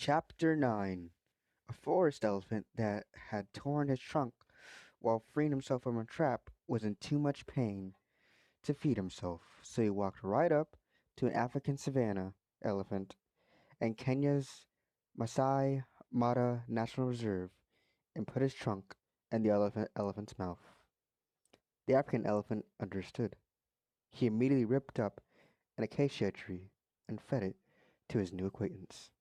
Chapter 9. A forest elephant that had torn his trunk while freeing himself from a trap was in too much pain to feed himself, so he walked right up to an African savanna elephant in Kenya's Masai Mara National Reserve and put his trunk in the elephant's mouth. The African elephant understood. He immediately ripped up an acacia tree and fed it to his new acquaintance.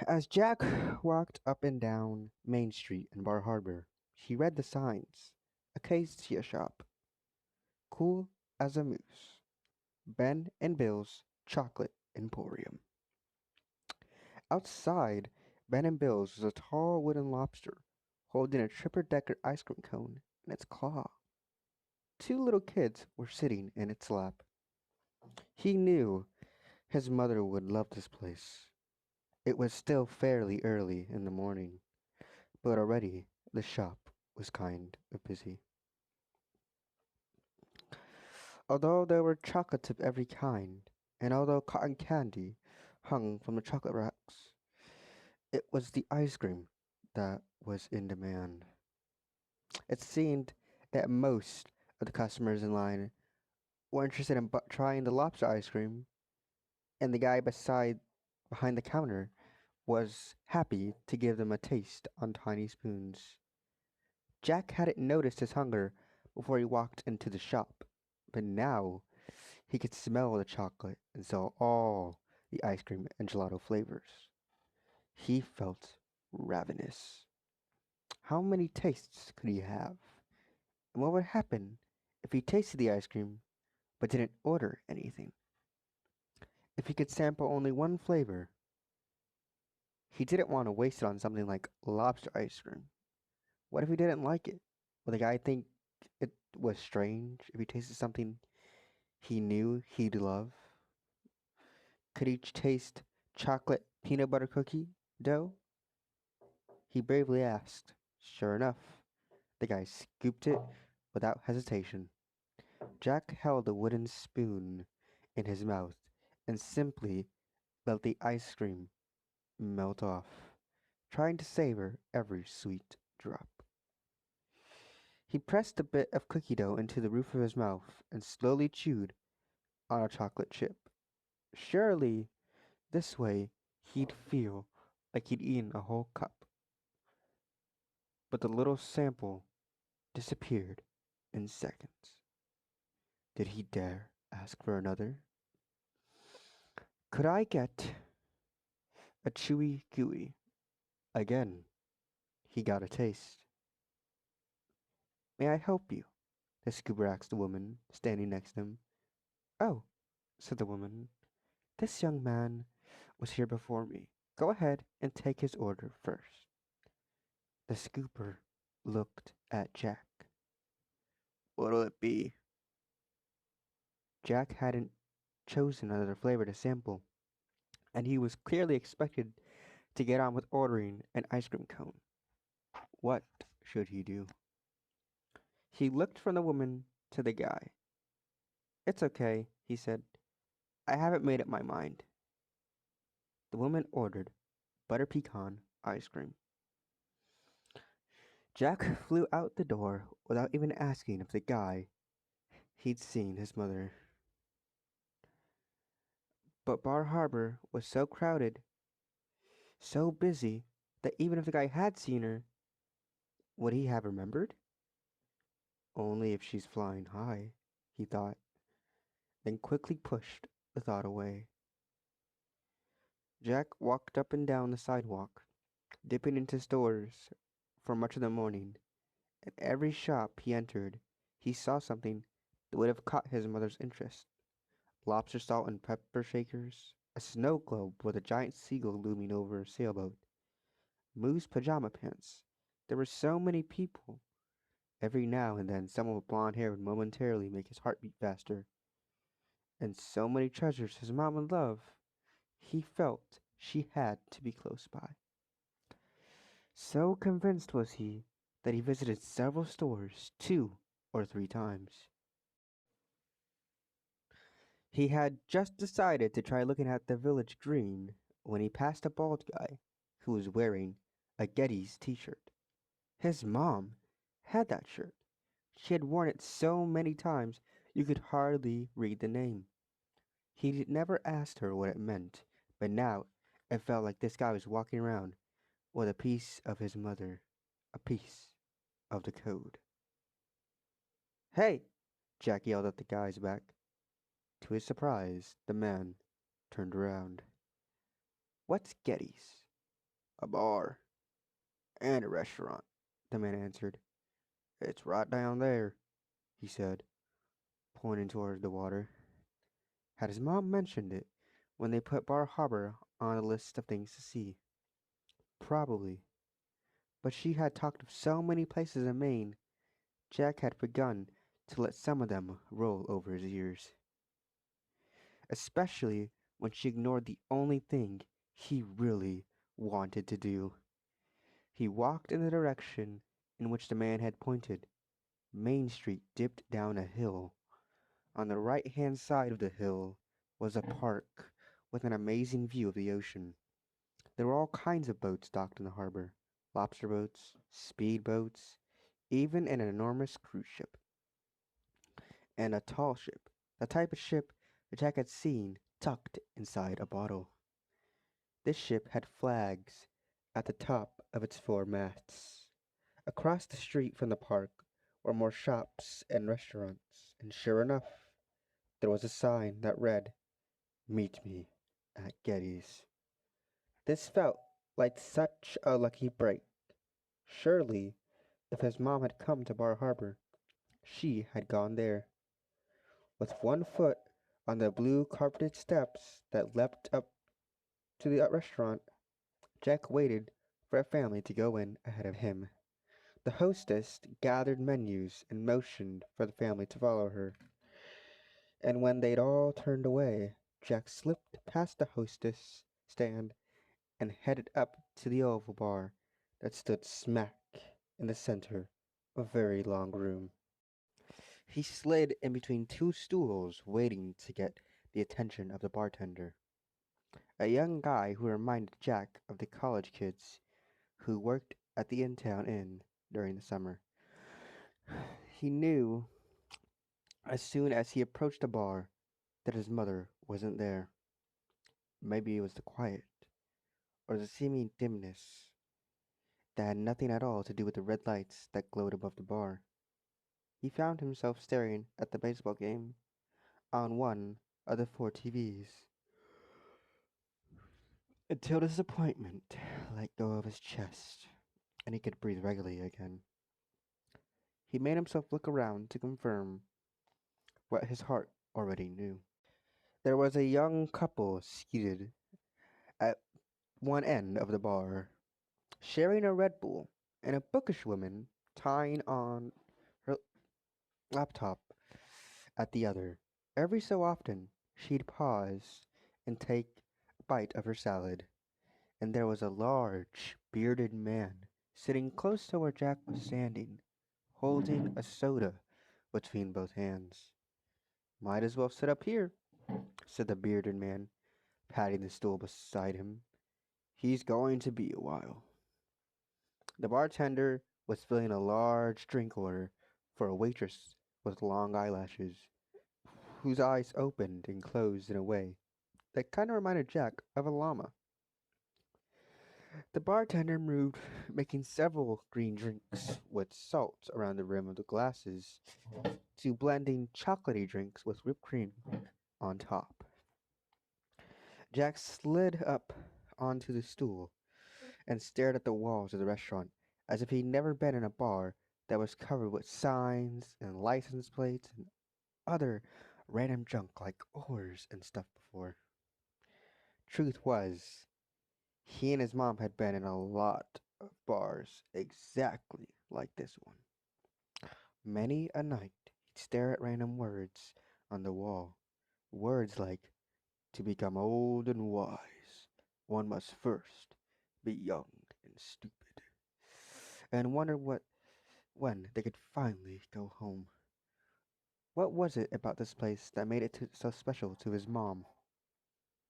As Jack walked up and down Main Street in Bar Harbor, he read the signs. Acacia Shop, Cool as a Moose, Ben and Bill's Chocolate Emporium. Outside Ben and Bill's was a tall wooden lobster holding a triple-decker ice cream cone in its claw. Two little kids were sitting in its lap. He knew his mother would love this place. It was still fairly early in the morning, but already the shop was kind of busy. Although there were chocolates of every kind, and although cotton candy hung from the chocolate racks, it was the ice cream that was in demand. It seemed that most of the customers in line were interested in trying the lobster ice cream, and the guy behind the counter was happy to give them a taste on tiny spoons. Jack hadn't noticed his hunger before he walked into the shop, but now he could smell the chocolate and saw all the ice cream and gelato flavors. He felt ravenous. How many tastes could he have? And what would happen if he tasted the ice cream but didn't order anything? If he could sample only one flavor, he didn't want to waste it on something like lobster ice cream. What if he didn't like it? Would the guy think it was strange if he tasted something he knew he'd love? Could he taste chocolate peanut butter cookie dough? He bravely asked. Sure enough, the guy scooped it without hesitation. Jack held a wooden spoon in his mouth and simply let the ice cream melt off, trying to savor every sweet drop. He pressed a bit of cookie dough into the roof of his mouth and slowly chewed on a chocolate chip. Surely, this way he'd feel like he'd eaten a whole cup. But the little sample disappeared in seconds. Did he dare ask for another? Could I get a chewy gooey? Again, he got a taste. May I help you? The scooper asked the woman standing next to him. Oh, said the woman, this young man was here before me. Go ahead and take his order first. The scooper looked at Jack. What'll it be? Jack hadn't chosen another flavor to sample, and he was clearly expected to get on with ordering an ice cream cone. What should he do? He looked from the woman to the guy. It's okay, he said. I haven't made up my mind. The woman ordered butter pecan ice cream. Jack flew out the door without even asking if the guy he'd seen his mother. But Bar Harbor was so crowded, so busy, that even if the guy had seen her, would he have remembered? Only if she's flying high, he thought, then quickly pushed the thought away. Jack walked up and down the sidewalk, dipping into stores for much of the morning. At every shop he entered, he saw something that would have caught his mother's interest. Lobster salt and pepper shakers, a snow globe with a giant seagull looming over a sailboat, moose pajama pants. There were so many people. Every now and then someone with blonde hair would momentarily make his heart beat faster. And so many treasures his mom would love. He felt she had to be close by. So convinced was he that he visited several stores 2 or 3 times. He had just decided to try looking at the village green when he passed a bald guy who was wearing a Getty's t-shirt. His mom had that shirt. She had worn it so many times you could hardly read the name. He never asked her what it meant, but now it felt like this guy was walking around with a piece of his mother, a piece of the code. Hey! Jack yelled at the guy's back. To his surprise, the man turned around. What's Getty's? A bar and a restaurant, the man answered. It's right down there, he said, pointing toward the water. Had his mom mentioned it when they put Bar Harbor on the list of things to see? Probably. But she had talked of so many places in Maine, Jack had begun to let some of them roll over his ears. Especially when she ignored the only thing he really wanted to do. He walked in the direction in which the man had pointed. Main Street dipped down a hill. On the right-hand side of the hill was a park with an amazing view of the ocean. There were all kinds of boats docked in the harbor. Lobster boats, speed boats, even an enormous cruise ship. And a tall ship, the type of ship that Jack had seen tucked inside a bottle. This ship had flags at the top of its four masts. Across the street from the park were more shops and restaurants, and sure enough, there was a sign that read, Meet me at Getty's. This felt like such a lucky break. Surely, if his mom had come to Bar Harbor, she had gone there. With one foot on the blue carpeted steps that leapt up to the restaurant, Jack waited for a family to go in ahead of him. The hostess gathered menus and motioned for the family to follow her. And when they'd all turned away, Jack slipped past the hostess stand and headed up to the oval bar that stood smack in the center of a very long room. He slid in between two stools, waiting to get the attention of the bartender, a young guy who reminded Jack of the college kids who worked at the in-town inn during the summer. He knew as soon as he approached the bar that his mother wasn't there. Maybe it was the quiet or the seeming dimness that had nothing at all to do with the red lights that glowed above the bar. He found himself staring at the baseball game on one of the four TVs until disappointment let go of his chest and he could breathe regularly again. He made himself look around to confirm what his heart already knew. There was a young couple seated at one end of the bar, sharing a Red Bull, and a bookish woman tying on her laptop at the other. Every so often, she'd pause and take a bite of her salad, and there was a large, bearded man sitting close to where Jack was standing, holding a soda between both hands. Might as well sit up here, said the bearded man, patting the stool beside him. He's going to be a while. The bartender was filling a large drink order for a waitress with long eyelashes, whose eyes opened and closed in a way that kind of reminded Jack of a llama. The bartender moved, making several green drinks with salt around the rim of the glasses, to blending chocolatey drinks with whipped cream on top. Jack slid up onto the stool and stared at the walls of the restaurant as if he'd never been in a bar that was covered with signs and license plates and other random junk like oars and stuff before. Truth was, he and his mom had been in a lot of bars exactly like this one. Many a night he'd stare at random words on the wall. Words like, to become old and wise, one must first be young and stupid, and wonder when they could finally go home. What was it about this place that made it so special to his mom?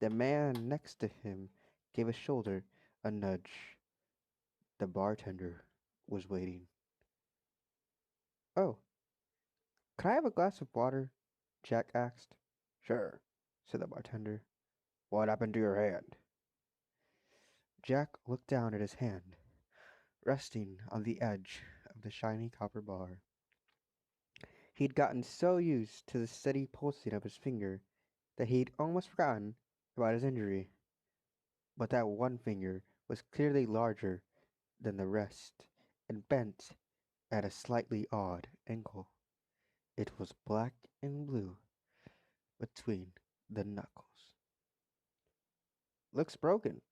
The man next to him gave his shoulder a nudge. The bartender was waiting. "Oh, could I have a glass of water?" Jack asked. "Sure," said the bartender. "What happened to your hand?" Jack looked down at his hand, resting on the edge of the shiny copper bar. He'd gotten so used to the steady pulsing of his finger that he'd almost forgotten about his injury. But that one finger was clearly larger than the rest and bent at a slightly odd angle. It was black and blue between the knuckles. "Looks broken,"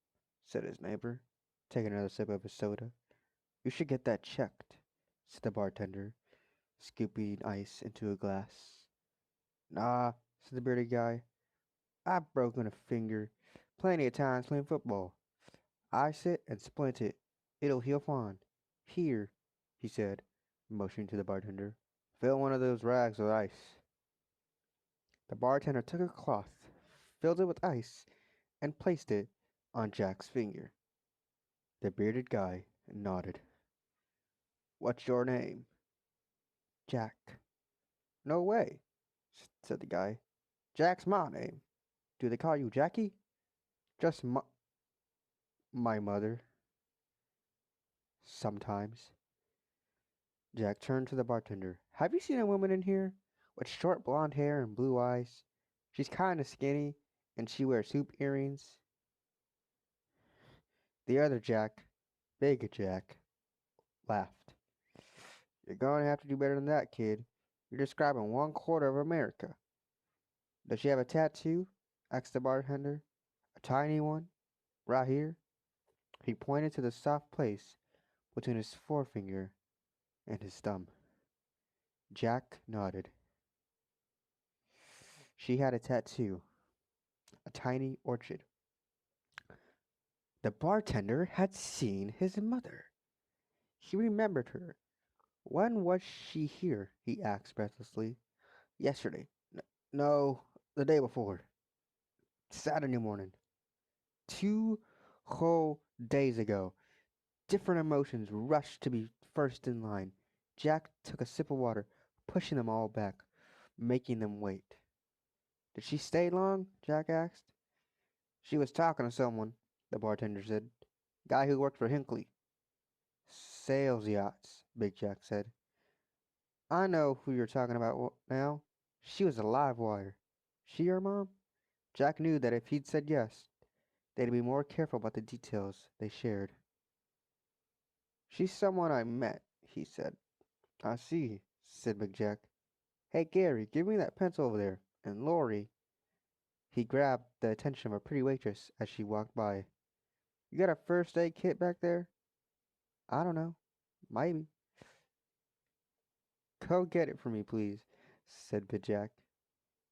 said his neighbor, taking another sip of his soda. "You should get that checked," said the bartender, scooping ice into a glass. "Nah," said the bearded guy. "I've broken a finger plenty of times playing football. Ice it and splint it. It'll heal fine. Here," he said, motioning to the bartender. "Fill one of those rags with ice." The bartender took a cloth, filled it with ice, and placed it on Jack's finger. The bearded guy nodded. "What's your name?" "Jack." "No way," said the guy. "Jack's my name. Do they call you Jackie?" "Just my mother. Sometimes." Jack turned to the bartender. "Have you seen a woman in here? With short blonde hair and blue eyes. She's kind of skinny, and she wears hoop earrings." The other Jack, Big Jack, laughed. "You're going to have to do better than that, kid. You're describing 1/4 of America." "Does she have a tattoo?" asked the bartender. "A tiny one? Right here?" He pointed to the soft place between his forefinger and his thumb. Jack nodded. She had a tattoo, a tiny orchid. The bartender had seen his mother. He remembered her. "When was she here?" he asked breathlessly. "Yesterday. No, the day before. Saturday morning. 2 whole days ago." Different emotions rushed to be first in line. Jack took a sip of water, pushing them all back, making them wait. "Did she stay long?" Jack asked. "She was talking to someone," the bartender said. "Guy who worked for Hinckley." "Sales yachts," Big Jack said. "I know who you're talking about now. She was a live wire." "She your mom?" Jack knew that if he'd said yes, they'd be more careful about the details they shared. "She's someone I met," he said. "I see," said Big Jack. "Hey, Gary, give me that pencil over there. And Lori." He grabbed the attention of a pretty waitress as she walked by. "You got a first aid kit back there?" "I don't know. Maybe." "Go get it for me, please," said Big Jack.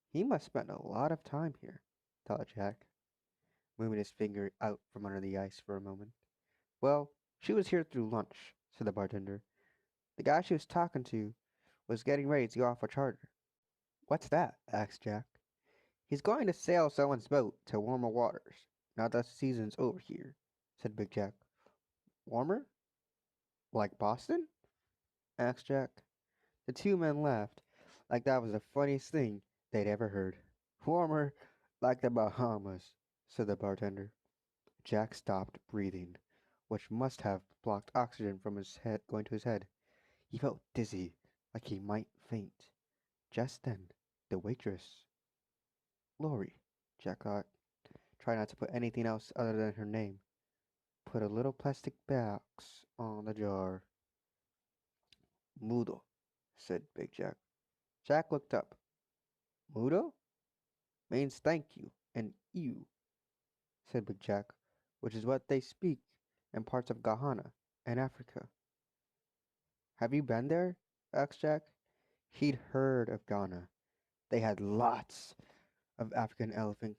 He must spend a lot of time here, thought Jack, moving his finger out from under the ice for a moment. "Well, she was here through lunch," said the bartender. "The guy she was talking to was getting ready to go off a charter." "What's that?" asked Jack. "He's going to sail someone's boat to warmer waters, now that the season's over here," said Big Jack. "Warmer? Like Boston?" asked Jack. The two men laughed, like that was the funniest thing they'd ever heard. "Warmer like the Bahamas," said the bartender. Jack stopped breathing, which must have blocked oxygen from his head going to his head. He felt dizzy, like he might faint. Just then, the waitress, Lori, Jack thought, try not to put anything else other than her name, put a little plastic box on the jar. "Mudo," said Big Jack. Jack looked up. "Mudo? Means thank you, and you," said Big Jack, "which is what they speak in parts of Ghana and Africa." "Have you been there?" asked Jack. He'd heard of Ghana. They had lots of African elephant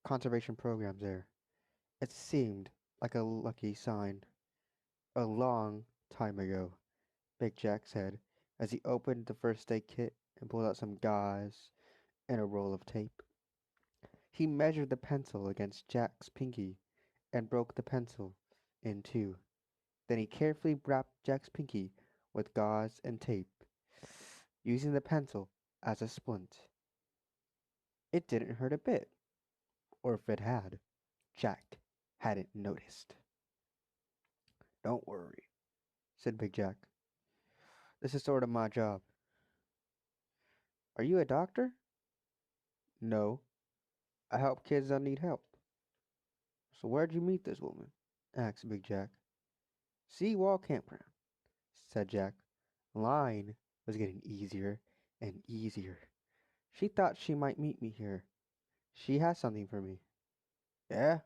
conservation programs there. It seemed like a lucky sign. "A long time ago," Big Jack said as he opened the first aid kit and pulled out some gauze and a roll of tape. He measured the pencil against Jack's pinky and broke the pencil in two. Then he carefully wrapped Jack's pinky with gauze and tape, using the pencil as a splint. It didn't hurt a bit, or if it had, Jack hadn't noticed. Don't worry, said Big Jack. This is sort of my job. Are you a doctor? No, I help kids that need help. So where'd you meet this woman? Asked Big Jack. Seawall Campground, said Jack. Line was getting easier and easier. She thought she might meet me here. She has something for me. Yeah?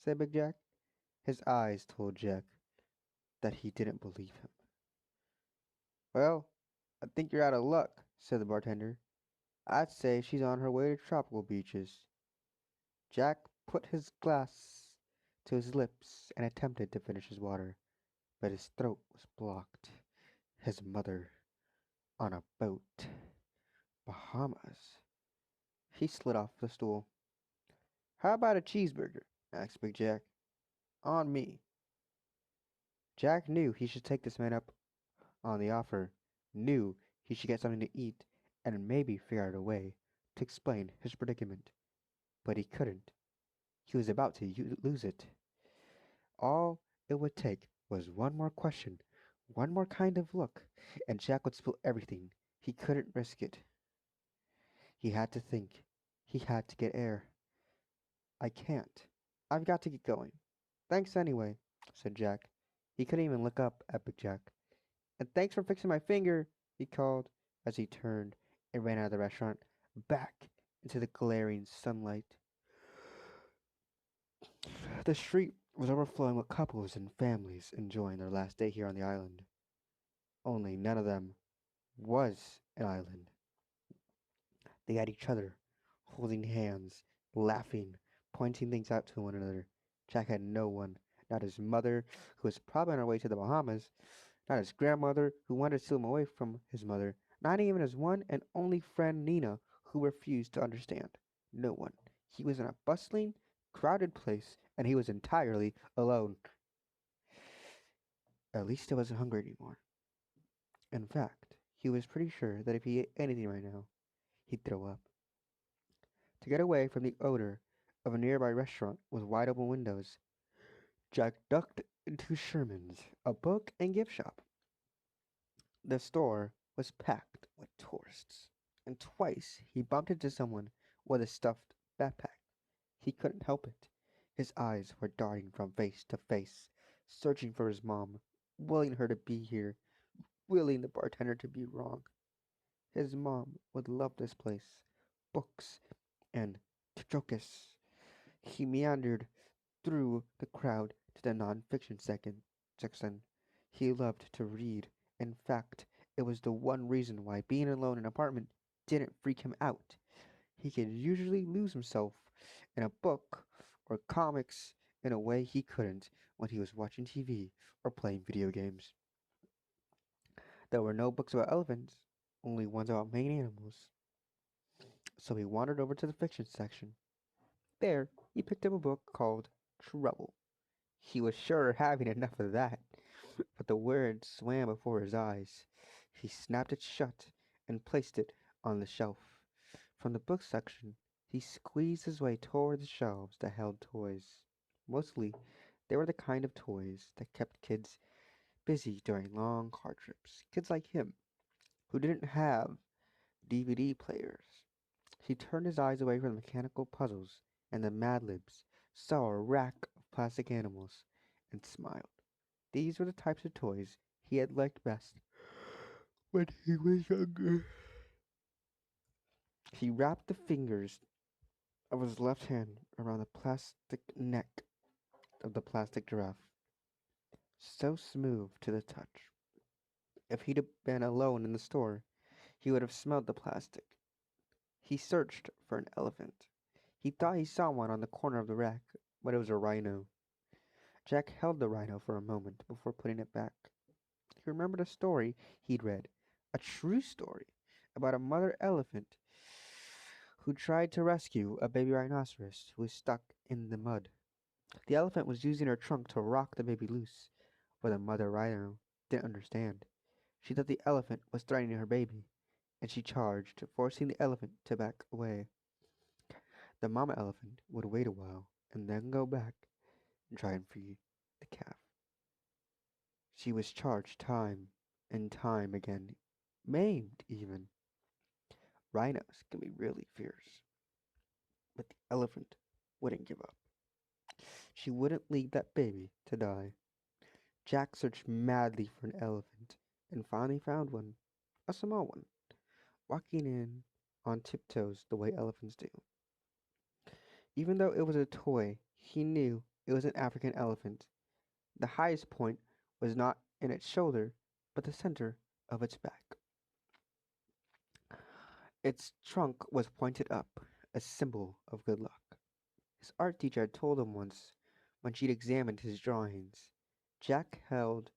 Said Big Jack. His eyes told Jack that he didn't believe him. Well, I think you're out of luck, said the bartender. I'd say she's on her way to tropical beaches. Jack put his glass to his lips and attempted to finish his water, but his throat was blocked. His mother on a boat. Bahamas. He slid off the stool. How about a cheeseburger? Asked Big Jack. On me. Jack knew he should take this man up on the offer, knew he should get something to eat, and maybe figure out a way to explain his predicament. But he couldn't. He was about to lose it. All it would take was one more question, one more kind of look, and Jack would spill everything. He couldn't risk it. He had to think. He had to get air. I can't. I've got to get going. Thanks anyway, said Jack. He couldn't even look up at Big Jack. And thanks for fixing my finger, he called as he turned and ran out of the restaurant, back into the glaring sunlight. The street was overflowing with couples and families enjoying their last day here on the island. Only none of them was an island. They had each other, holding hands, laughing, pointing things out to one another. Jack had no one, not his mother, who was probably on her way to the Bahamas, not his grandmother, who wanted to steal him away from his mother, not even his one and only friend Nina, who refused to understand. No one. He was in a bustling, crowded place, and he was entirely alone. At least he wasn't hungry anymore. In fact, he was pretty sure that if he ate anything right now, he'd throw up. To get away from the odor of a nearby restaurant with wide open windows, Jack ducked into Sherman's, a book and gift shop. The store was packed with tourists, and twice he bumped into someone with a stuffed backpack. He couldn't help it. His eyes were darting from face to face, searching for his mom, willing her to be here, willing the bartender to be wrong. His mom would love this place. Books and Tchokis. He meandered through the crowd to the non-fiction section. He loved to read. In fact, it was the one reason why being alone in an apartment didn't freak him out. He could usually lose himself in a book or comics in a way he couldn't when he was watching TV or playing video games. There were no books about elephants, only ones about Maine animals. So he wandered over to the fiction section. There, he picked up a book called Trouble. He was sure having enough of that, but the words swam before his eyes. He snapped it shut and placed it on the shelf. From the book section, he squeezed his way toward the shelves that held toys. Mostly, they were the kind of toys that kept kids busy during long car trips. Kids like him, who didn't have DVD players. He turned his eyes away from the mechanical puzzles and the Mad Libs, saw a rack of plastic animals, and smiled. These were the types of toys he had liked best when he was younger. He wrapped the fingers of his left hand around the plastic neck of the plastic giraffe, so smooth to the touch. If he'd have been alone in the store, he would have smelled the plastic. He searched for an elephant. He thought he saw one on the corner of the rack, but it was a rhino. Jack held the rhino for a moment before putting it back. He remembered a story he'd read, a true story, about a mother elephant who tried to rescue a baby rhinoceros who was stuck in the mud. The elephant was using her trunk to rock the baby loose, but the mother rhino didn't understand. She thought the elephant was threatening her baby, and she charged, forcing the elephant to back away. The mama elephant would wait a while and then go back and try and free the calf. She was charged time and time again, maimed even. Rhinos can be really fierce, but the elephant wouldn't give up. She wouldn't leave that baby to die. Jack searched madly for an elephant and finally found one, a small one, walking in on tiptoes the way elephants do. Even though it was a toy, he knew it was an African elephant. The highest point was not in its shoulder, but the center of its back. Its trunk was pointed up, a symbol of good luck. His art teacher had told him once when she'd examined his drawings. Jack held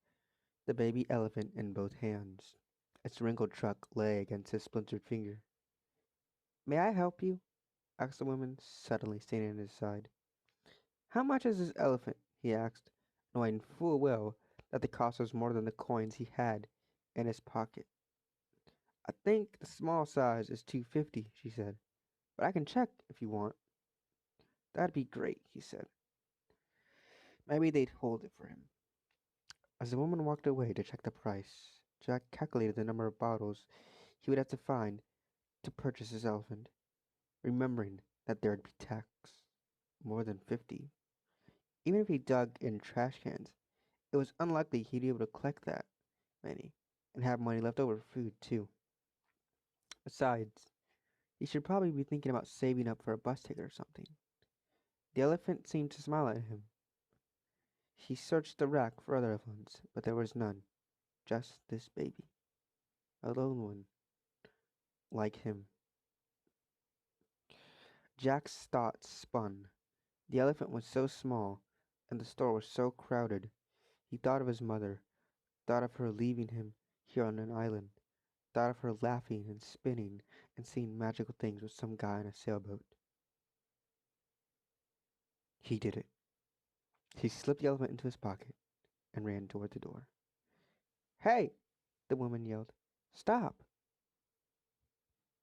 the baby elephant in both hands. Its wrinkled trunk lay against his splintered finger. May I help you? Asked the woman, suddenly standing at his side. How much is this elephant? He asked, knowing full well that the cost was more than the coins he had in his pocket. I think the small size is 250, she said, but I can check if you want. That'd be great, he said. Maybe they'd hold it for him. As the woman walked away to check the price, Jack calculated the number of bottles he would have to find to purchase his elephant, remembering that there'd be tax. More than 50. Even if he dug in trash cans, it was unlikely he'd be able to collect that many and have money left over for food, too. Besides, he should probably be thinking about saving up for a bus ticket or something. The elephant seemed to smile at him. He searched the rack for other elephants, but there was none. Just this baby. A lone one. Like him. Jack's thoughts spun. The elephant was so small, and the store was so crowded. He thought of his mother, thought of her leaving him here on an island, thought of her laughing and spinning and seeing magical things with some guy in a sailboat. He did it. He slipped the elephant into his pocket and ran toward the door. Hey! The woman yelled. Stop!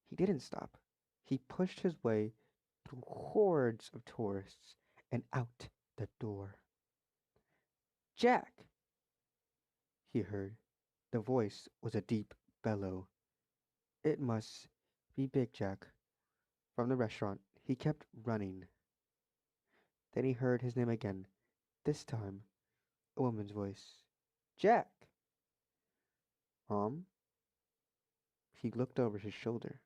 He didn't stop. He pushed his way through hordes of tourists and out the door. Jack! He heard. The voice was a deep bellow. It must be Big Jack. From the restaurant, he kept running. Then he heard his name again, this time a woman's voice. Jack! Mom? He looked over his shoulder.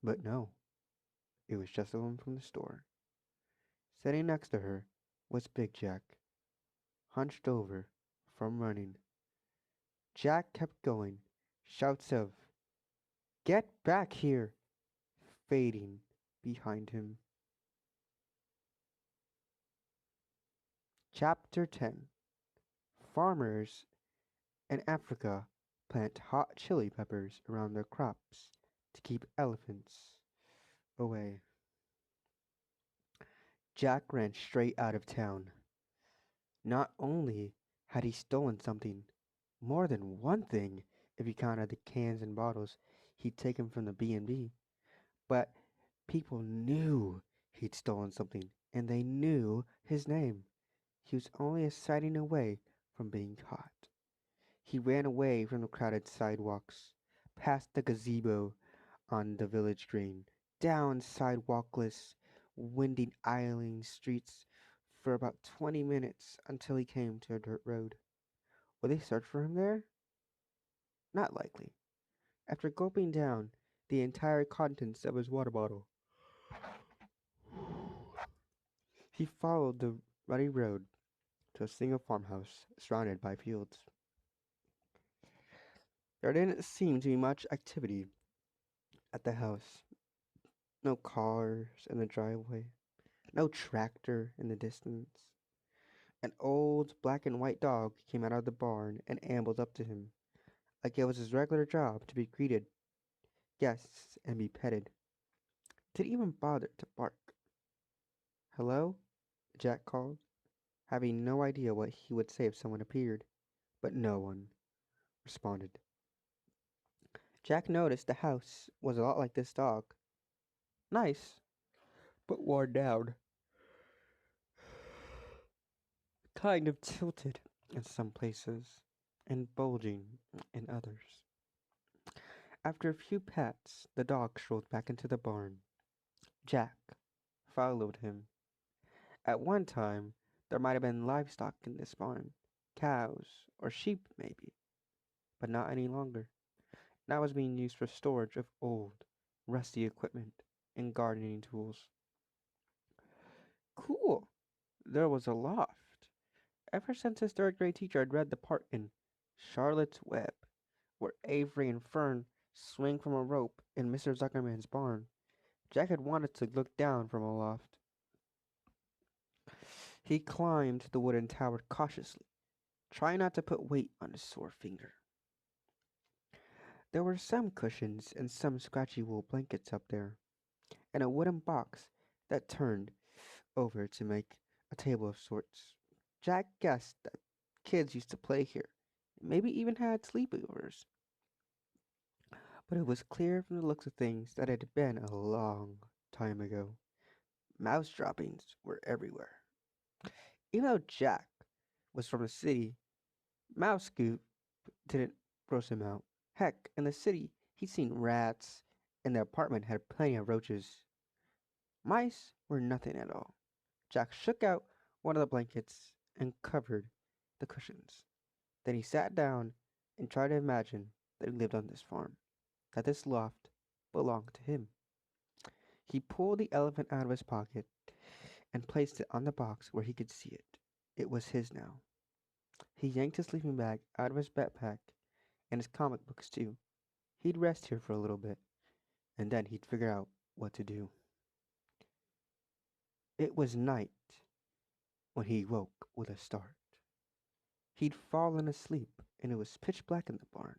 But no, it was just a woman from the store. Sitting next to her was Big Jack, hunched over from running. Jack kept going, shouts of, Get back here! Fading behind him. Chapter 10. Farmers in Africa plant hot chili peppers around their crops to keep elephants away. Jack ran straight out of town. Not only had he stolen something, more than one thing if you counted the cans and bottles he'd taken from the B&B, but people knew he'd stolen something, and they knew his name. He was only a sighting away from being caught. He ran away from the crowded sidewalks, past the gazebo on the village green, down sidewalkless, winding, island streets for about 20 minutes until he came to a dirt road. Would they search for him there? Not likely. After gulping down the entire contents of his water bottle, he followed the rutty road to a single farmhouse surrounded by fields. There didn't seem to be much activity at the house. No cars in the driveway, no tractor in the distance. An old black and white dog came out of the barn and ambled up to him, like it was his regular job to be greeted guests and be petted. didn't even bother to bark. Hello? Jack called, having no idea what he would say if someone appeared, but no one responded. Jack noticed the house was a lot like this dog. Nice, but worn down. Kind of tilted in some places, and bulging in others. After a few pats, the dog strolled back into the barn. Jack followed him. At one time, there might have been livestock in this barn, cows or sheep maybe, but not any longer. Now it was being used for storage of old, rusty equipment and gardening tools. Cool. There was a loft. Ever since his third grade teacher had read the part in Charlotte's Web, where Avery and Fern swing from a rope in Mr. Zuckerman's barn, Jack had wanted to look down from a loft. He climbed the wooden tower cautiously, trying not to put weight on his sore finger. There were some cushions and some scratchy wool blankets up there, and a wooden box that turned over to make a table of sorts. Jack guessed that kids used to play here, maybe even had sleepovers, but it was clear from the looks of things that it had been a long time ago. Mouse droppings were everywhere. Even though Jack was from the city, Mouse Scoop didn't gross him out. Heck, in the city, he'd seen rats, and the apartment had plenty of roaches. Mice were nothing at all. Jack shook out one of the blankets and covered the cushions. Then he sat down and tried to imagine that he lived on this farm, that this loft belonged to him. He pulled the elephant out of his pocket and placed it on the box where he could see it. It was his now. He yanked his sleeping bag out of his backpack and his comic books too. He'd rest here for a little bit, and then he'd figure out what to do. It was night when he woke with a start. He'd fallen asleep, and it was pitch black in the barn.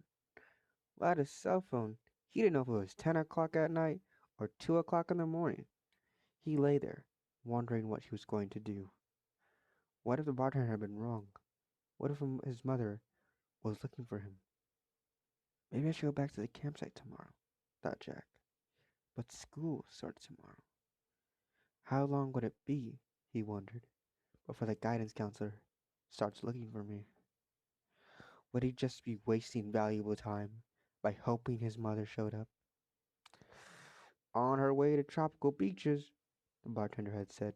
Without his cell phone, he didn't know if it was 10 o'clock at night or 2 o'clock in the morning. He lay there, wondering what he was going to do. What if the bartender had been wrong? What if his mother was looking for him? Maybe I should go back to the campsite tomorrow, thought Jack. But school starts tomorrow. How long would it be, he wondered, before the guidance counselor starts looking for me? Would he just be wasting valuable time by hoping his mother showed up? On her way to tropical beaches, the bartender had said.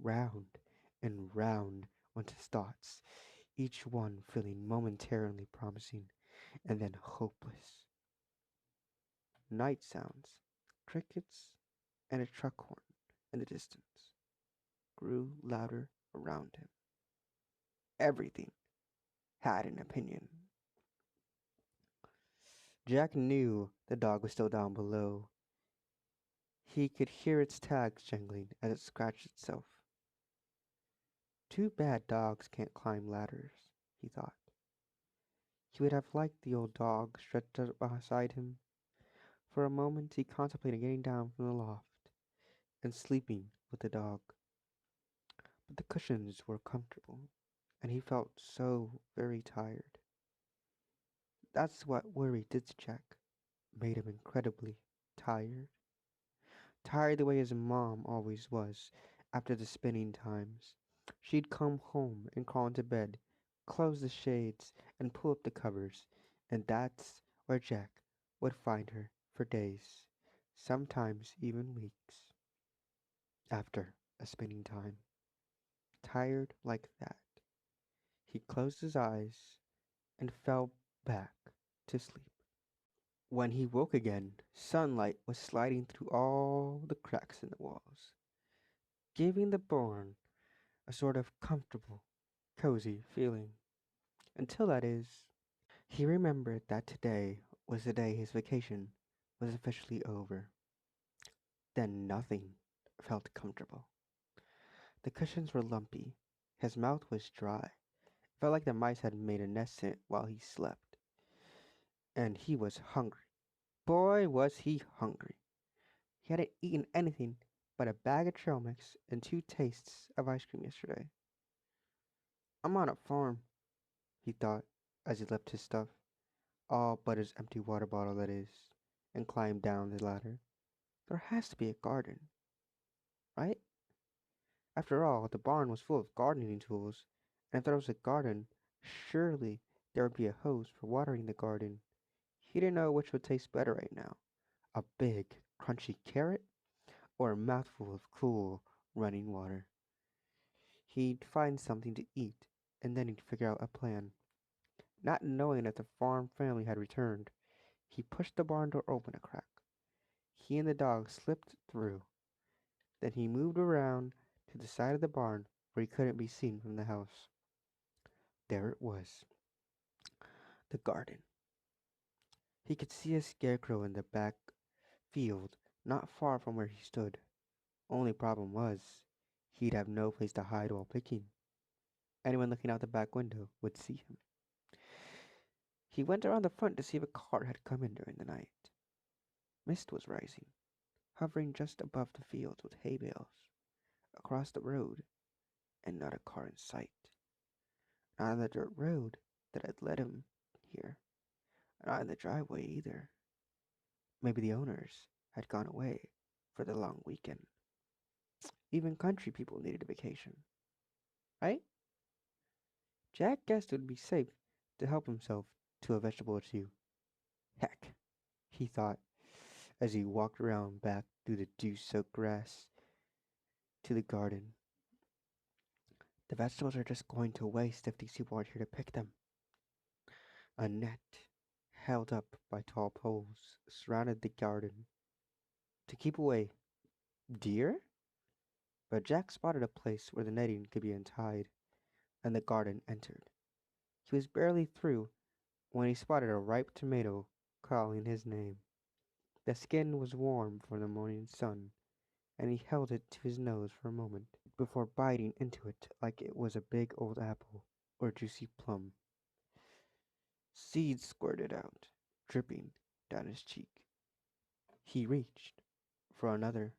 Round and round went his thoughts, each one feeling momentarily promising and then hopeless. Night sounds, crickets, and a truck horn in the distance grew louder around him. Everything had an opinion. Jack knew the dog was still down below. He could hear its tags jangling as it scratched itself. Too bad dogs can't climb ladders, he thought. He would have liked the old dog stretched out beside him. For a moment he contemplated getting down from the loft and sleeping with the dog. But the cushions were comfortable, and he felt so very tired. That's what worry did to Jack, made him incredibly tired. Tired the way his mom always was after the spinning times. She'd come home and crawl into bed, close the shades, and pull up the covers, and that's where Jack would find her for days, sometimes even weeks, after a spinning time. Tired like that, he closed his eyes and fell back to sleep. When he woke again, sunlight was sliding through all the cracks in the walls, giving the barn a sort of comfortable, cozy feeling. Until that is, he remembered that today was the day his vacation was officially over. Then nothing felt comfortable. The cushions were lumpy. His mouth was dry. It felt like the mice had made a nest in it while he slept. And he was hungry. Boy, was he hungry. He hadn't eaten anything but a bag of trail mix and 2 tastes of ice cream yesterday. I'm on a farm, he thought as he left his stuff, all but his empty water bottle that is, and climbed down the ladder. There has to be a garden, right? After all, the barn was full of gardening tools, and if there was a garden, surely there would be a hose for watering the garden. He didn't know which would taste better right now, a big, crunchy carrot or a mouthful of cool, running water. He'd find something to eat, and then he'd figure out a plan. Not knowing that the farm family had returned, he pushed the barn door open a crack. He and the dog slipped through. Then he moved around to the side of the barn where he couldn't be seen from the house. There it was, the garden. He could see a scarecrow in the back field not far from where he stood. Only problem was, he'd have no place to hide while picking. Anyone looking out the back window would see him. He went around the front to see if a car had come in during the night. Mist was rising, hovering just above the fields with hay bales. Across the road, and not a car in sight. Not on the dirt road that had led him here. Not in the driveway either. Maybe the owners had gone away for the long weekend. Even country people needed a vacation, right? Jack guessed it would be safe to help himself to a vegetable or two. Heck, he thought as he walked around back through the dew-soaked grass to the garden. The vegetables are just going to waste if these people aren't here to pick them. A net, held up by tall poles, surrounded the garden to keep away deer? But Jack spotted a place where the netting could be untied, and the garden entered. He was barely through when he spotted a ripe tomato calling his name. The skin was warm from the morning sun, and he held it to his nose for a moment before biting into it like it was a big old apple or juicy plum. Seeds squirted out, dripping down his cheek. He reached for another.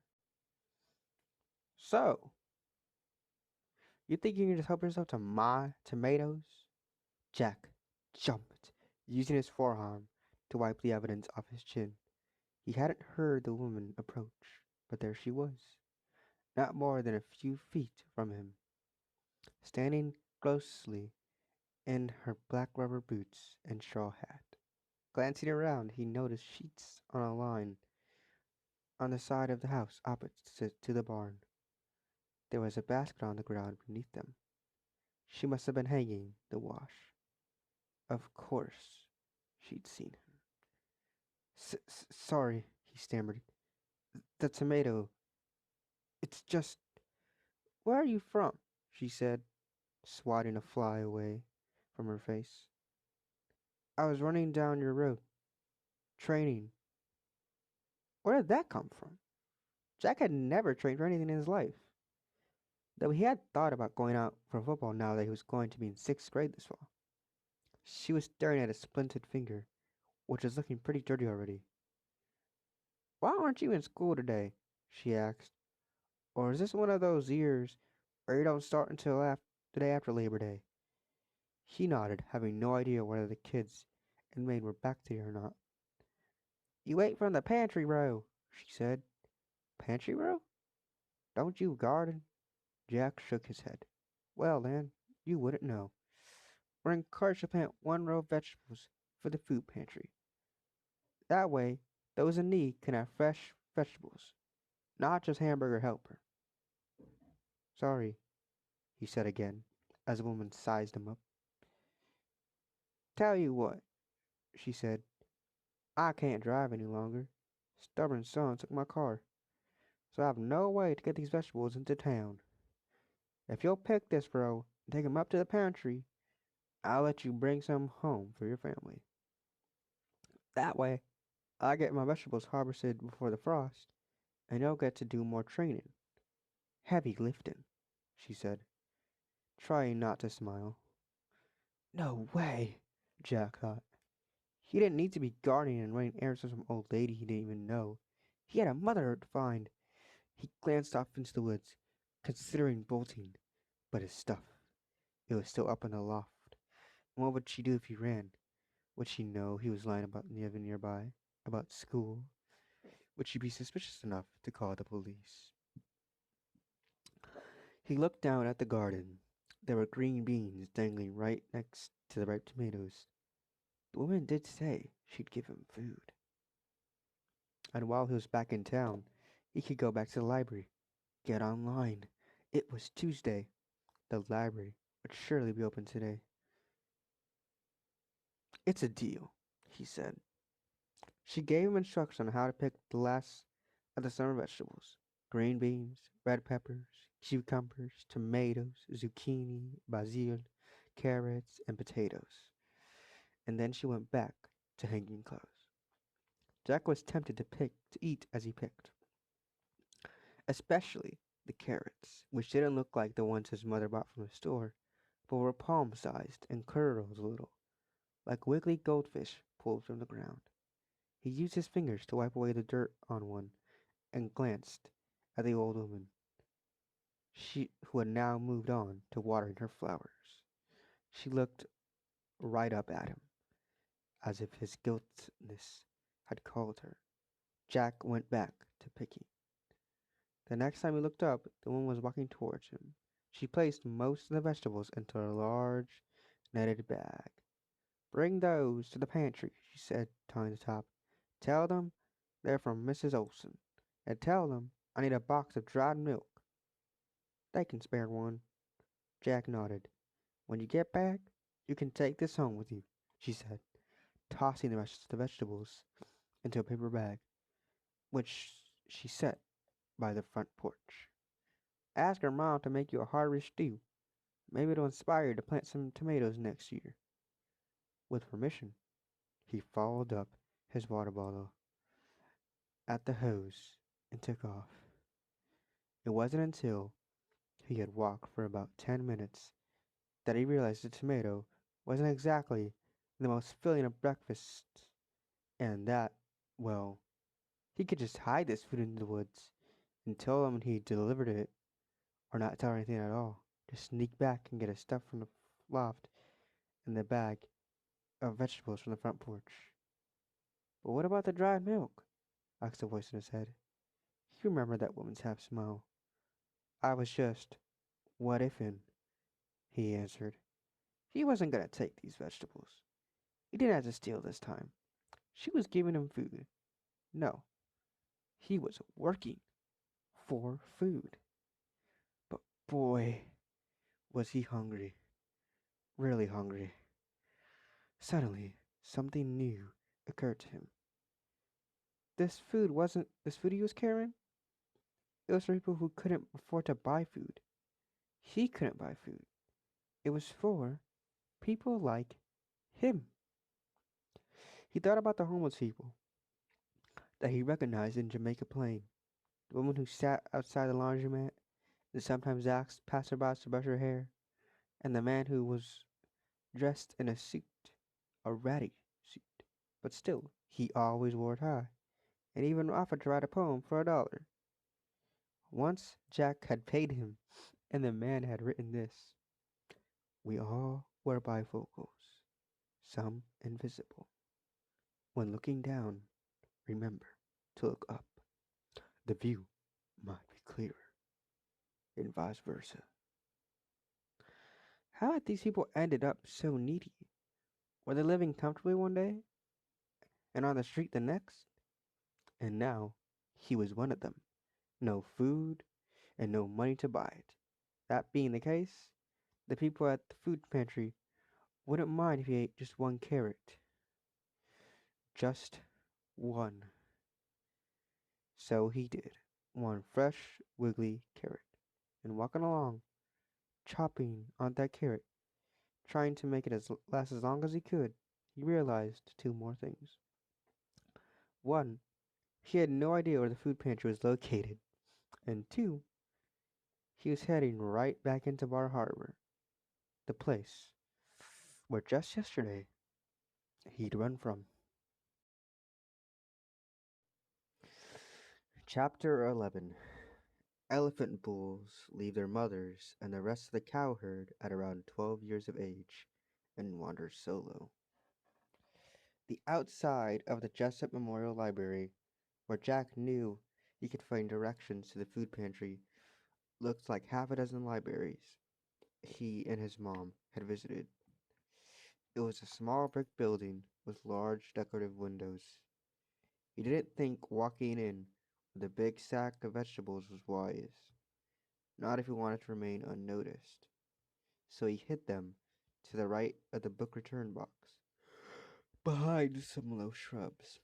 So, you think you can just help yourself to my tomatoes? Jack jumped, using his forearm to wipe the evidence off his chin. He hadn't heard the woman approach, but there she was, not more than a few feet from him, standing closely in her black rubber boots and straw hat. Glancing around, he noticed sheets on a line on the side of the house opposite to the barn. There was a basket on the ground beneath them. She must have been hanging the wash. Of course, she'd seen him. Sorry, he stammered. The tomato. It's just. Where are you from? She said, swatting a fly away from her face. I was running down your road. Training. Where did that come from? Jack had never trained for anything in his life. Though he had thought about going out for football now that he was going to be in 6th grade this fall. She was staring at his splinted finger, which was looking pretty dirty already. Why aren't you in school today? She asked. Or is this one of those years where you don't start until the day after Labor Day? He nodded, having no idea whether the kids and maid were back today or not. You ate from the pantry row, she said. Pantry row? Don't you garden? Jack shook his head. Well, then, you wouldn't know. We're encouraged to plant one row of vegetables for the food pantry. That way, those in need can have fresh vegetables, not just hamburger helper. Sorry, he said again, as the woman sized him up. Tell you what, she said. I can't drive any longer. Stubborn son took my car, so I have no way to get these vegetables into town. If you'll pick this row and take 'em up to the pantry, I'll let you bring some home for your family. That way, I get my vegetables harvested before the frost, and you'll get to do more training. Heavy lifting, she said, trying not to smile. No way, Jack thought. He didn't need to be gardening and running errands for some old lady he didn't even know. He had a mother to find. He glanced off into the woods, considering bolting, but his stuff, it was still up in the loft. And what would she do if he ran? Would she know he was lying about nearby? About school? Would she be suspicious enough to call the police? He looked down at the garden. There were green beans dangling right next to the ripe tomatoes. The woman did say she'd give him food. And while he was back in town, he could go back to the library, get online. It was Tuesday. The library would surely be open today. It's a deal, he said. She gave him instructions on how to pick the last of the summer vegetables: green beans, red peppers, cucumbers, tomatoes, zucchini, basil, carrots, and potatoes. And then she went back to hanging clothes. Jack was tempted to eat as he picked, especially the carrots, which didn't look like the ones his mother bought from the store, but were palm-sized and curled a little, like wiggly goldfish pulled from the ground. He used his fingers to wipe away the dirt on one and glanced at the old woman, she who had now moved on to watering her flowers. She looked right up at him, as if his guiltness had called her. Jack went back to picking. The next time he looked up, the woman was walking towards him. She placed most of the vegetables into a large netted bag. Bring those to the pantry, she said, tying the top. Tell them they're from Mrs. Olson, and tell them I need a box of dried milk. They can spare one. Jack nodded. When you get back, you can take this home with you, she said, tossing the rest of the vegetables into a paper bag, which she set by the front porch. Ask your mom to make you a harvest stew. Maybe it'll inspire you to plant some tomatoes next year. With permission, he followed up his water bottle at the hose and took off. It wasn't until he had walked for about 10 minutes that he realized the tomato wasn't exactly the most filling of breakfasts, and that, well, he could just hide this food in the woods and tell them he delivered it, or not tell her anything at all. Just sneak back and get his stuff from the loft and the bag of vegetables from the front porch. But what about the dried milk? Asked a voice in his head. He remembered that woman's half smile. I was just what ifing, he answered. He wasn't going to take these vegetables. He didn't have to steal this time. She was giving him food. No, he was working for food. But boy, was he hungry. Really hungry. Suddenly, something new occurred to him. This food he was carrying? It was for people who couldn't afford to buy food. He couldn't buy food. It was for people like him. He thought about the homeless people that he recognized in Jamaica Plain, the woman who sat outside the laundromat and sometimes asked passerbys to brush her hair, and the man who was dressed in a suit, a ratty suit, but still he always wore it high, and even offered to write a poem for $1. Once Jack had paid him, and the man had written this: We all wear bifocals, some invisible. When looking down, remember to look up. The view might be clearer, and vice versa. How had these people ended up so needy? Were they living comfortably one day and on the street the next? And now he was one of them. No food and no money to buy it. That being the case, the people at the food pantry wouldn't mind if he ate just one carrot. Just one. So he did. One fresh, wiggly carrot. And walking along, chopping on that carrot, trying to make it last as long as he could, he realized two more things. One, he had no idea where the food pantry was located. And two, he was heading right back into Bar Harbor, the place where just yesterday he'd run from. Chapter 11. Elephant bulls leave their mothers and the rest of the cow herd at around 12 years of age and wander solo. The outside of the Jessup Memorial Library, where Jack knew he could find directions to the food pantry, looked like half a dozen libraries he and his mom had visited. It was a small brick building with large decorative windows. He didn't think walking in with a big sack of vegetables was wise, not if he wanted to remain unnoticed. So he hid them to the right of the book return box, behind some low shrubs.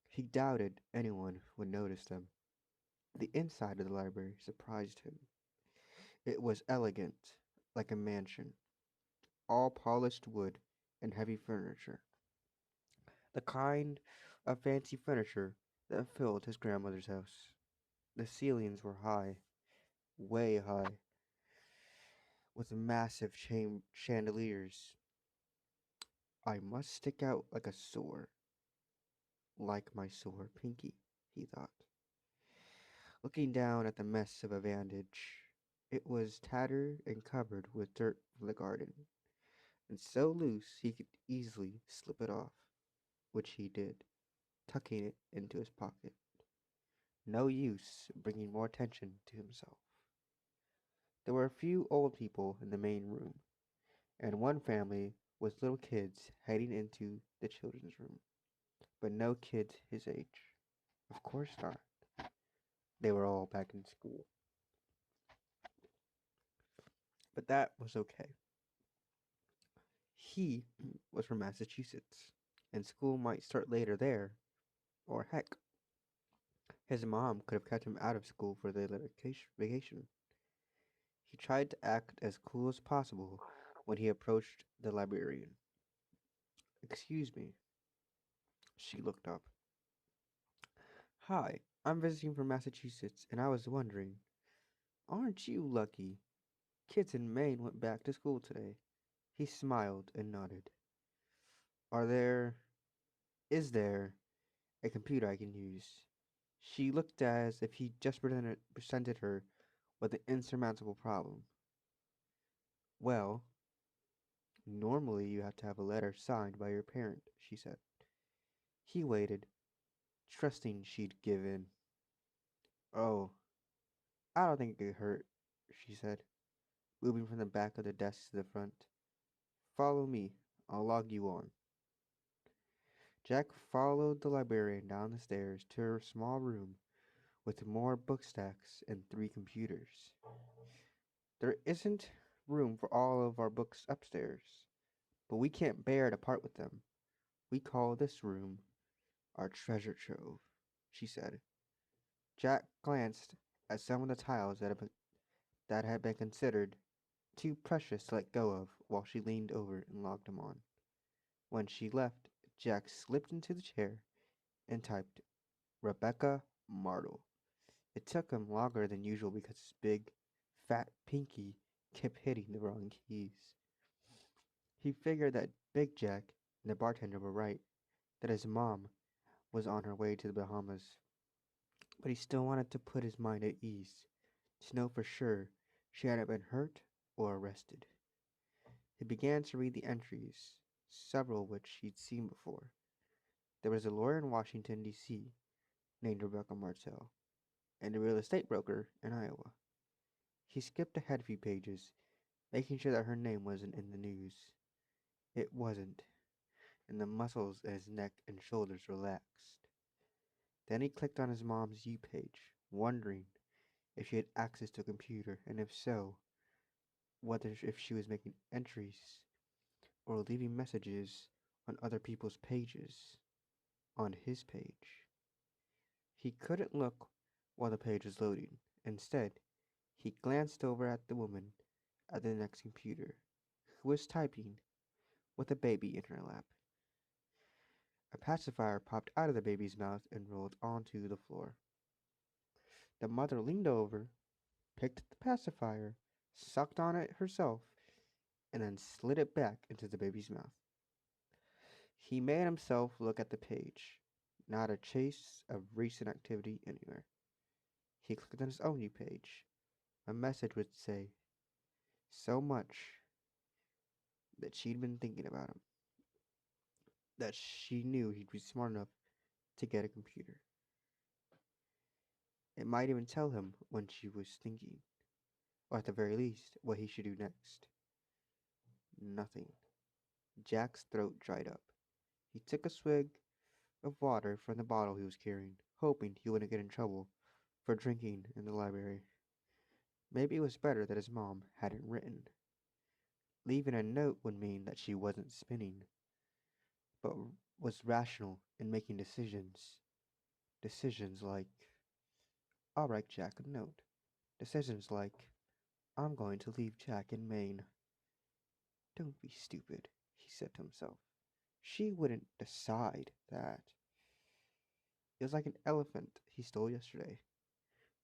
He doubted anyone would notice them. The inside of the library surprised him. It was elegant, like a mansion, all polished wood and heavy furniture, the kind of fancy furniture that filled his grandmother's house. The ceilings were high, way high, with massive chandeliers. I must stick out like my sore pinky, he thought, looking down at the mess of a bandage. It was tattered and covered with dirt from the garden, and so loose he could easily slip it off, which he did, tucking it into his pocket. No use bringing more attention to himself. There were a few old people in the main room, and one family with little kids heading into the children's room, but no kids his age. Of course not. They were all back in school. But that was okay. He was from Massachusetts, and school might start later there, or heck, his mom could have kept him out of school for the vacation. He tried to act as cool as possible when he approached the librarian. "Excuse me." She looked up. "Hi, I'm visiting from Massachusetts, and I was wondering, aren't you lucky? Kids in Maine went back to school today." He smiled and nodded. "Are there is there a computer I can use?" She looked as if he just presented her with an insurmountable problem. "Well, normally you have to have a letter signed by your parent," she said. He waited, trusting she'd give in. "Oh, I don't think it could hurt," she said, moving from the back of the desk to the front. "Follow me. I'll log you on." Jack followed the librarian down the stairs to her small room with more book stacks and 3 computers. "There isn't room for all of our books upstairs, but we can't bear to part with them. We call this room our treasure trove," she said. Jack glanced at some of the tiles that had been considered too precious to let go of while she leaned over and logged them on. When she left, Jack slipped into the chair and typed Rebecca Martle. It took him longer than usual because his big, fat pinky kept hitting the wrong keys. He figured that Big Jack and the bartender were right, that his mom was on her way to the Bahamas, but he still wanted to put his mind at ease, to know for sure she hadn't been hurt or arrested. He began to read the entries, several of which he'd seen before. There was a lawyer in Washington, D.C., named Rebecca Martell, and a real estate broker in Iowa. He skipped ahead a few pages, making sure that her name wasn't in the news. It wasn't, and the muscles in his neck and shoulders relaxed. Then he clicked on his mom's U page, wondering if she had access to a computer, and if so, whether if she was making entries or leaving messages on other people's pages, on his page. He couldn't look while the page was loading. Instead, he glanced over at the woman at the next computer, who was typing with a baby in her lap. A pacifier popped out of the baby's mouth and rolled onto the floor. The mother leaned over, picked up the pacifier, sucked on it herself, and then slid it back into the baby's mouth. He made himself look at the page. Not a trace of recent activity anywhere. He clicked on his own new page. A message would say so much that she'd been thinking about him, that she knew he'd be smart enough to get a computer. It might even tell him when she was thinking, or at the very least, what he should do next. Nothing. Jack's throat dried up. He took a swig of water from the bottle he was carrying, hoping he wouldn't get in trouble for drinking in the library. Maybe it was better that his mom hadn't written. Leaving a note would mean that she wasn't spinning, but was rational in making decisions. Decisions like, I'll write Jack a note. Decisions like, I'm going to leave Jack in Maine. Don't be stupid, he said to himself. She wouldn't decide that. It was like an elephant he stole yesterday.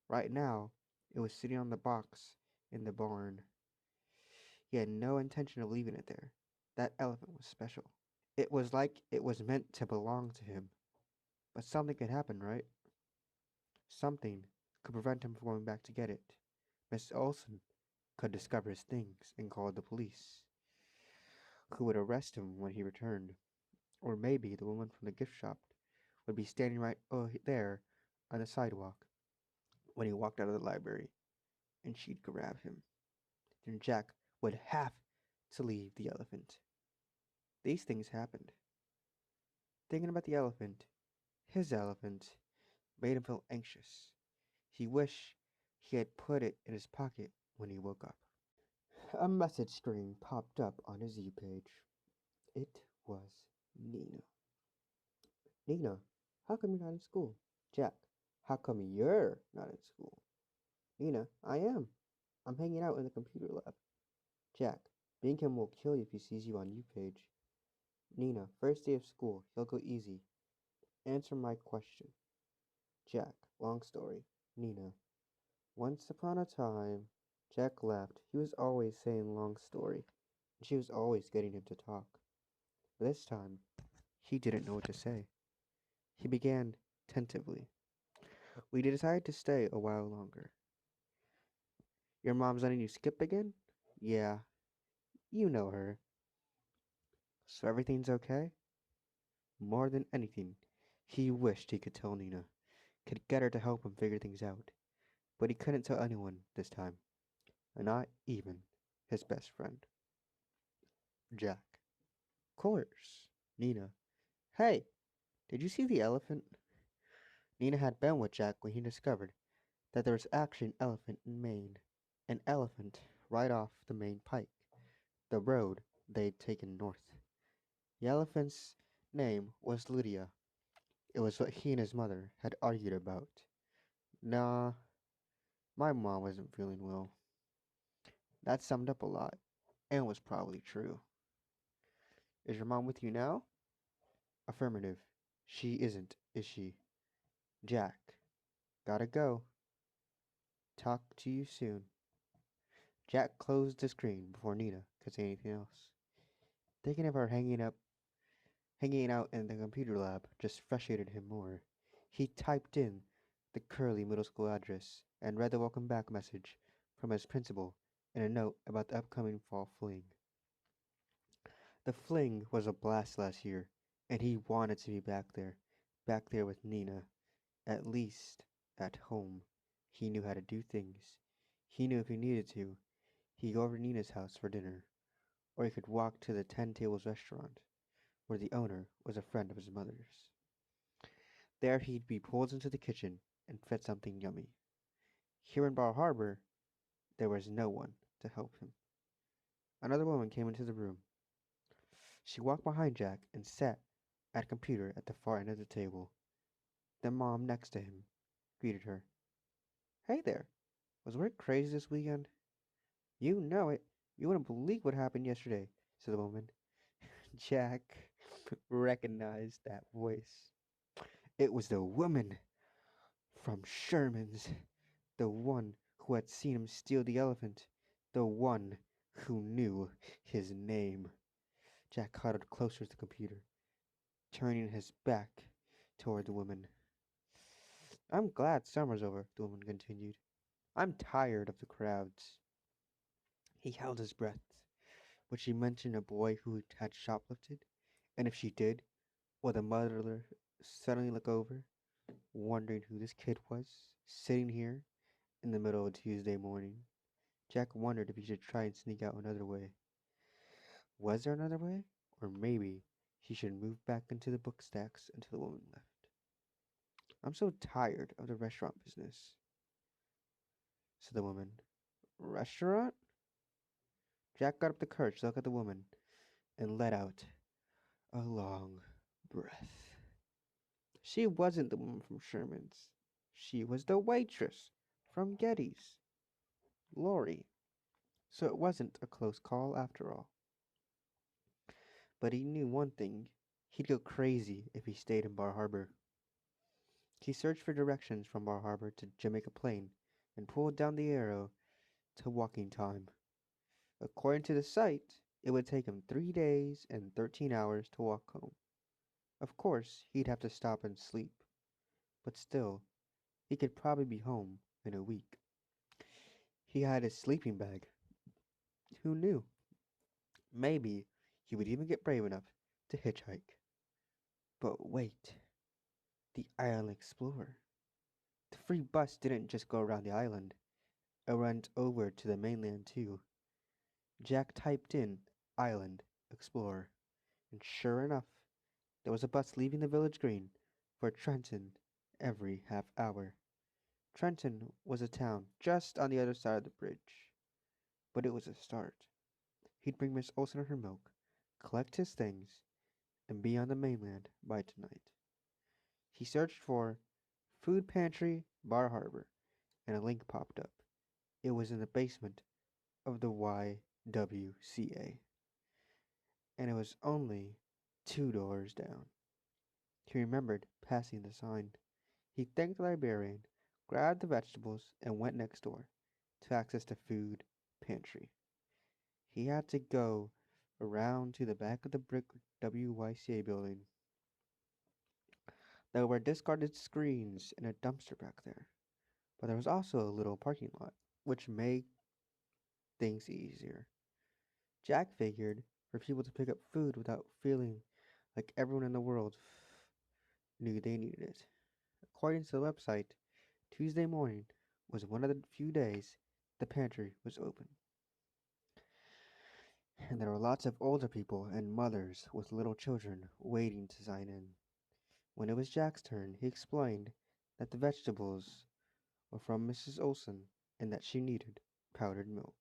Right now, it was sitting on the box in the barn. He had no intention of leaving it there. That elephant was special. It was like it was meant to belong to him. But something could happen, right? Something could prevent him from going back to get it. Miss Olson could discover his things and call the police, who would arrest him when he returned. Or maybe the woman from the gift shop would be standing right there on the sidewalk when he walked out of the library, and she'd grab him. Then Jack would have to leave the elephant. These things happened. Thinking about the elephant, his elephant, made him feel anxious. He wished he had put it in his pocket when he woke up. A message screen popped up on his Z page. It was Nina. Nina, how come you're not in school? Jack, how come you're not in school? Nina, I am. I'm hanging out in the computer lab. Jack, Bingham will kill you if he sees you on U page. Nina, first day of school, he'll go easy. Answer my question. Jack, long story. Nina, once upon a time, Jack laughed. He was always saying long story, and she was always getting him to talk. This time, he didn't know what to say. He began tentatively. We decided to stay a while longer. Your mom's letting you skip again? Yeah, you know her. So everything's okay? More than anything, he wished he could tell Nina, could get her to help him figure things out. But he couldn't tell anyone this time, not even his best friend. Jack. Course. Nina. Hey, did you see the elephant? Nina had been with Jack when he discovered that there was actually an elephant in Maine. An elephant right off the Maine Pike, the road they'd taken north. The elephant's name was Lydia. It was what he and his mother had argued about. Nah, my mom wasn't feeling well. That summed up a lot, and was probably true. Is your mom with you now? Affirmative. She isn't, is she? Jack. Gotta go. Talk to you soon. Jack closed the screen before Nina could say anything else. Thinking of her hanging out in the computer lab just frustrated him more. He typed in the Curly Middle School address and read the welcome back message from his principal and a note about the upcoming fall fling. The fling was a blast last year, and he wanted to be back there with Nina, at least at home. He knew how to do things. He knew if he needed to, he'd go over to Nina's house for dinner, or he could walk to the Ten Tables restaurant, where the owner was a friend of his mother's. There he'd be pulled into the kitchen and fed something yummy. Here in Bar Harbor, there was no one to help him. Another woman came into the room. She walked behind Jack and sat at a computer at the far end of the table. The mom next to him greeted her. Hey there. Was work crazy this weekend? You know it. You wouldn't believe what happened yesterday, said the woman. Jack recognized that voice. It was the woman from Sherman's, the one who had seen him steal the elephant, the one who knew his name. Jack huddled closer to the computer, turning his back toward the woman. I'm glad summer's over, the woman continued. I'm tired of the crowds. He held his breath. Would she mention a boy who had shoplifted? And if she did, would the mother suddenly look over, wondering who this kid was, sitting here in the middle of a Tuesday morning? Jack wondered if he should try and sneak out another way. Was there another way? Or maybe he should move back into the book stacks until the woman left. I'm so tired of the restaurant business, said the woman. Restaurant? Jack got up the courage to look at the woman and let out a long breath. She wasn't the woman from Sherman's. She was the waitress from Getty's, Lori. So it wasn't a close call after all. But he knew one thing. He'd go crazy if he stayed in Bar Harbor. He searched for directions from Bar Harbor to Jamaica Plain and pulled down the arrow to walking time. According to the site, it would take him 3 days and 13 hours to walk home. Of course, he'd have to stop and sleep, but still, he could probably be home in a week. He had his sleeping bag. Who knew? Maybe he would even get brave enough to hitchhike. But wait, the Island Explorer. The free bus didn't just go around the island, it went over to the mainland too. Jack typed in Island Explorer, and sure enough, there was a bus leaving the village green for Trenton every half hour. Trenton was a town just on the other side of the bridge, but it was a start. He'd bring Miss Olsen her milk, collect his things, and be on the mainland by tonight. He searched for Food Pantry, Bar Harbor, and a link popped up. It was in the basement of the YWCA, and it was only 2 doors down. He remembered passing the sign. He thanked the librarian, grabbed the vegetables, and went next door to access the food pantry. He had to go around to the back of the brick WYCA building. There were discarded screens and a dumpster back there, but there was also a little parking lot, which made things easier. Jack figured for people to pick up food without feeling like everyone in the world knew they needed it. According to the website, Tuesday morning was one of the few days the pantry was open, and there were lots of older people and mothers with little children waiting to sign in. When it was Jack's turn, he explained that the vegetables were from Mrs. Olsen and that she needed powdered milk.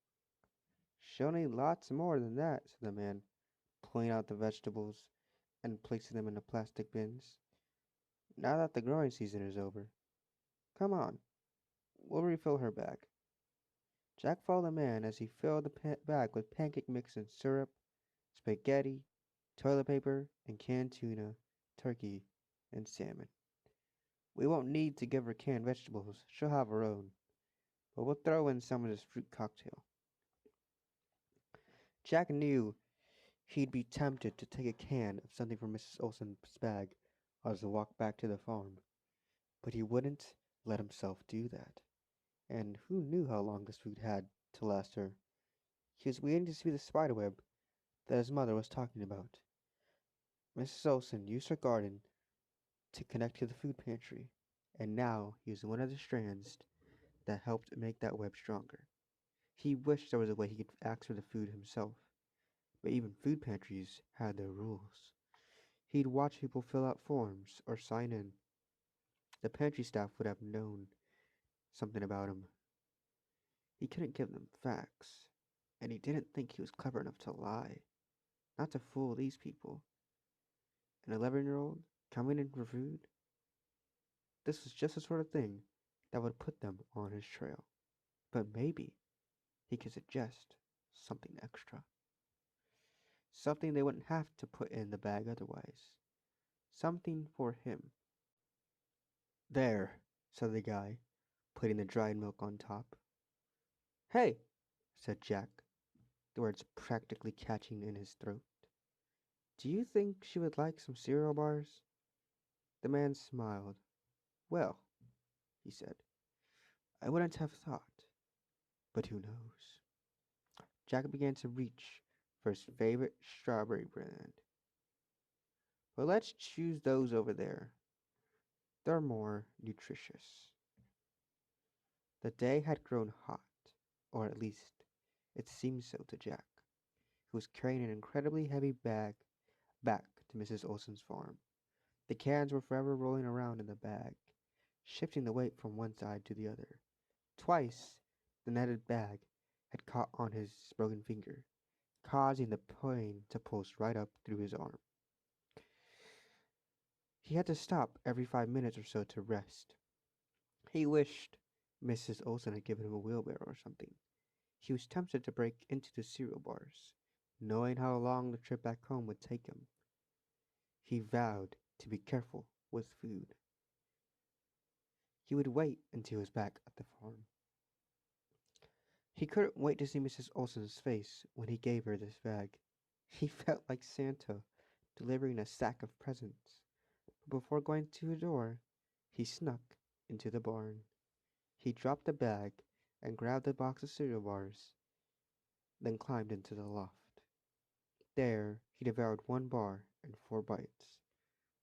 She'll need lots more than that, said the man, pulling out the vegetables and placing them in the plastic bins. Now that the growing season is over. Come on, we'll refill her bag. Jack followed the man as he filled the bag with pancake mix and syrup, spaghetti, toilet paper, and canned tuna, turkey, and salmon. We won't need to give her canned vegetables, she'll have her own, but we'll throw in some of this fruit cocktail. Jack knew he'd be tempted to take a can of something from Mrs. Olsen's bag as they walked back to the farm, but he wouldn't let himself do that. And who knew how long this food had to last her? He was waiting to see the spiderweb that his mother was talking about. Mrs. Olsen used her garden to connect to the food pantry, and now he was one of the strands that helped make that web stronger. He wished there was a way he could ask for the food himself, but even food pantries had their rules. He'd watch people fill out forms or sign in. The pantry staff would have known something about him. He couldn't give them facts, and he didn't think he was clever enough to lie, not to fool these people. An 11-year-old coming in for food? This was just the sort of thing that would put them on his trail. But maybe he could suggest something extra. Something they wouldn't have to put in the bag otherwise. Something for him. There, said the guy, putting the dried milk on top. Hey, said Jack, the words practically catching in his throat. Do you think she would like some cereal bars? The man smiled. Well, he said. I wouldn't have thought, but who knows? Jack began to reach for his favorite strawberry brand. But let's choose those over there. They're more nutritious. The day had grown hot, or at least it seemed so to Jack, who was carrying an incredibly heavy bag back to Mrs. Olson's farm. The cans were forever rolling around in the bag, shifting the weight from one side to the other. Twice the netted bag had caught on his broken finger, causing the pain to pulse right up through his arm. He had to stop every 5 minutes or so to rest. He wished Mrs. Olson had given him a wheelbarrow or something. He was tempted to break into the cereal bars, knowing how long the trip back home would take him. He vowed to be careful with food. He would wait until he was back at the farm. He couldn't wait to see Mrs. Olson's face when he gave her this bag. He felt like Santa delivering a sack of presents. But before going to the door, he snuck into the barn. He dropped the bag and grabbed a box of cereal bars, then climbed into the loft. There, he devoured one bar in 4 bites.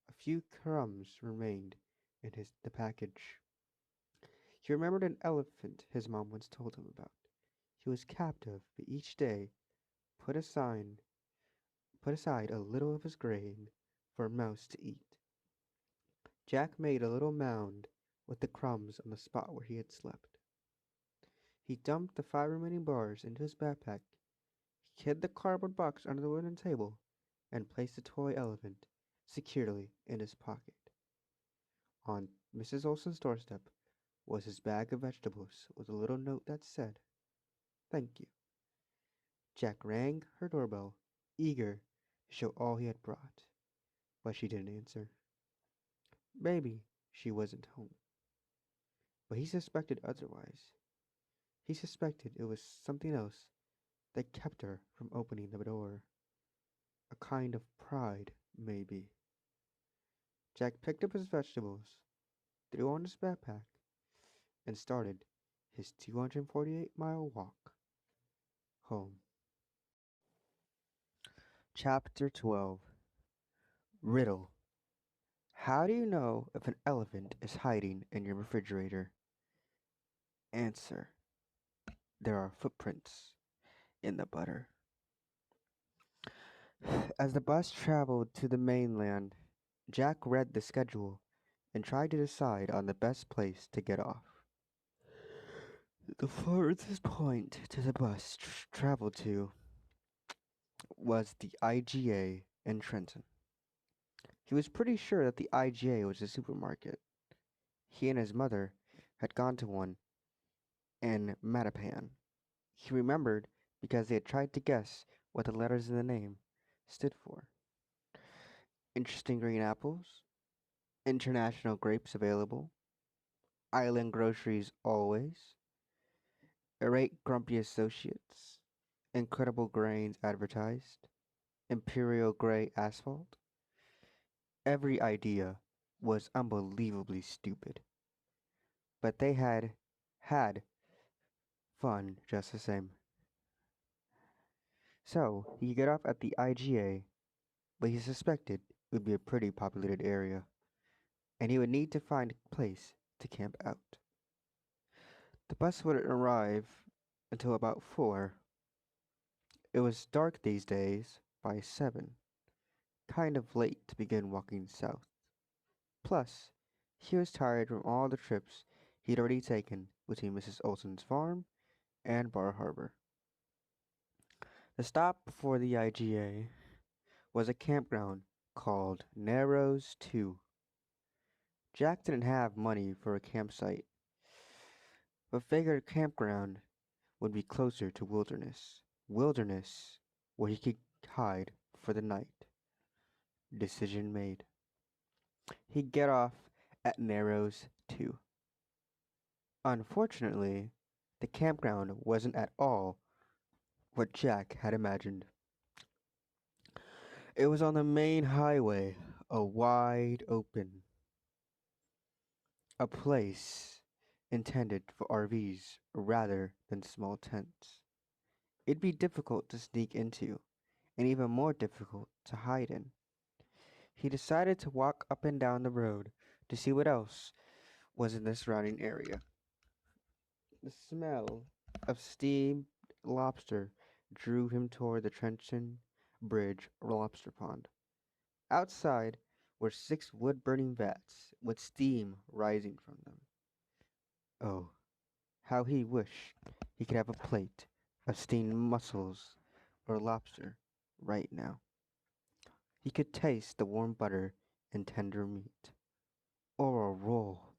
A few crumbs remained in the package. He remembered an elephant his mom once told him about. He was captive, but each day put aside put aside a little of his grain for a mouse to eat. Jack made a little mound with the crumbs on the spot where he had slept. He dumped the 5 remaining bars into his backpack. He hid the cardboard box under the wooden table and placed the toy elephant securely in his pocket. On Mrs. Olson's doorstep was his bag of vegetables with a little note that said, "Thank you." Jack rang her doorbell, eager to show all he had brought, but she didn't answer. Maybe she wasn't home, but he suspected otherwise. He suspected it was something else that kept her from opening the door. A kind of pride, maybe. Jack picked up his vegetables, threw on his backpack, and started his 248-mile walk home. Chapter 12. Riddle. How do you know if an elephant is hiding in your refrigerator? Answer. There are footprints in the butter. As the bus traveled to the mainland, Jack read the schedule and tried to decide on the best place to get off. The furthest point to the bus traveled to was the IGA in Trenton. He was pretty sure that the IGA was a supermarket. He and his mother had gone to one in Mattapan. He remembered because they had tried to guess what the letters in the name stood for. Interesting green apples, international grapes available, island groceries always, irate grumpy associates, incredible grains advertised, imperial gray asphalt. Every idea was unbelievably stupid, but they had fun just the same. So he got off at the IGA, but he suspected it would be a pretty populated area, and he would need to find a place to camp out. The bus wouldn't arrive until about 4. It was dark these days by 7, kind of late to begin walking south. Plus, he was tired from all the trips he'd already taken between Mrs. Olson's farm and Bar Harbor. The stop before the IGA was a campground called Narrows 2. Jack didn't have money for a campsite, but figured a campground would be closer to wilderness. Wilderness where he could hide for the night. Decision made. He'd get off at Narrows 2. Unfortunately, the campground wasn't at all what Jack had imagined. It was on the main highway, a wide open, a place intended for RVs rather than small tents. It'd be difficult to sneak into, and even more difficult to hide in. He decided to walk up and down the road to see what else was in the surrounding area. The smell of steamed lobster drew him toward the Trenton Bridge lobster pond. Outside were six wood burning vats with steam rising from them. Oh, how he wished he could have a plate of steamed mussels or lobster right now. He could taste the warm butter and tender meat. Or a roll,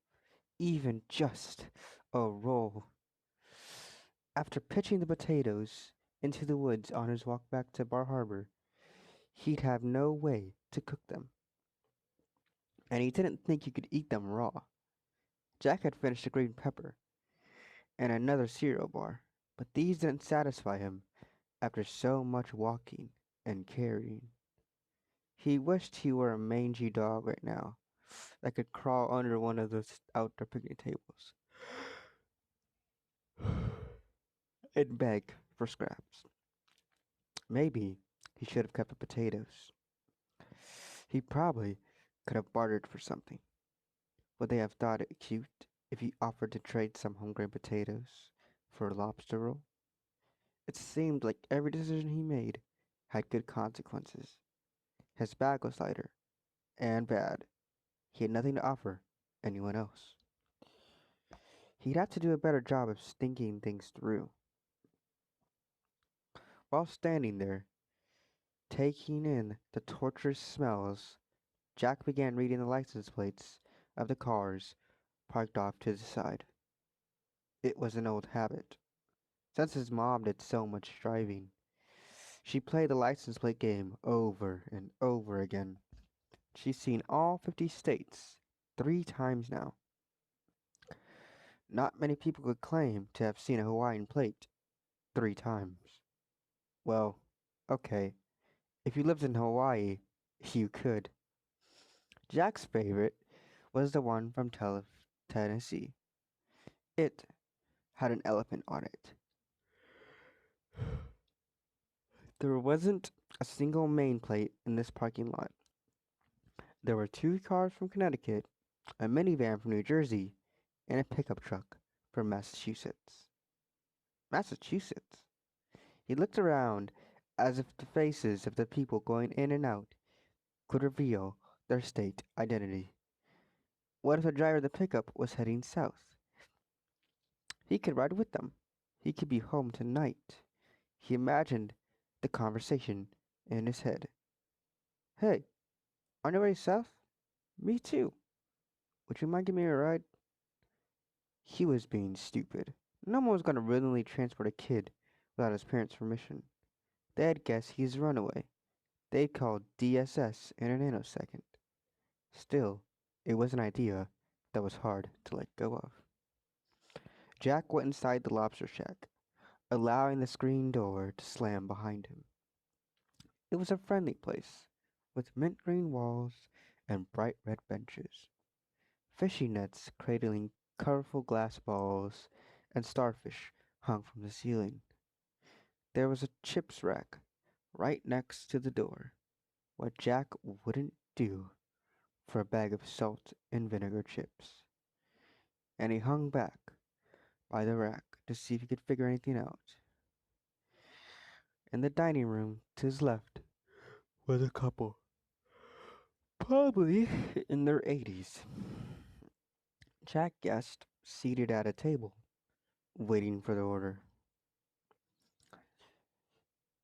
even just a roll. After pitching the potatoes into the woods on his walk back to Bar Harbor, he'd have no way to cook them, and he didn't think you could eat them raw. Jack had finished a green pepper and another cereal bar, but these didn't satisfy him after so much walking and carrying. He wished he were a mangy dog right now that could crawl under one of those outdoor picnic tables and beg for scraps. Maybe he should have kept the potatoes. He probably could have bartered for something. Would they have thought it cute if he offered to trade some homegrown potatoes for a lobster roll? It seemed like every decision he made had good consequences. His bag was lighter and bad. He had nothing to offer anyone else. He'd have to do a better job of thinking things through. While standing there, taking in the torturous smells, Jack began reading the license plates of the cars parked off to the side. It was an old habit. Since his mom did so much driving, she played the license plate game over and over again. She's seen all 50 states 3 times now. Not many people could claim to have seen a Hawaiian plate 3 times. Well, okay, if you lived in Hawaii, you could. Jack's favorite was the one from Tennessee. It had an elephant on it. There wasn't a single main plate in this parking lot. There were 2 cars from Connecticut, a minivan from New Jersey, and a pickup truck from Massachusetts. Massachusetts? He looked around as if the faces of the people going in and out could reveal their state identity. What if the driver of the pickup was heading south? He could ride with them. He could be home tonight. He imagined the conversation in his head. Hey, on your way south? Me too. Would you mind giving me a ride? He was being stupid. No one was going to willingly transport a kid without his parents' permission. They'd guess he's a runaway. They'd call DSS in a nanosecond. Still, it was an idea that was hard to let go of. Jack went inside the lobster shack, allowing the screen door to slam behind him. It was a friendly place, with mint green walls and bright red benches. Fishing nets cradling colorful glass balls and starfish hung from the ceiling. There was a chips rack right next to the door, what Jack wouldn't do for a bag of salt and vinegar chips. And he hung back by the rack to see if he could figure anything out. In the dining room to his left was a couple, probably in their 80s. Jack guessed seated at a table, waiting for the order.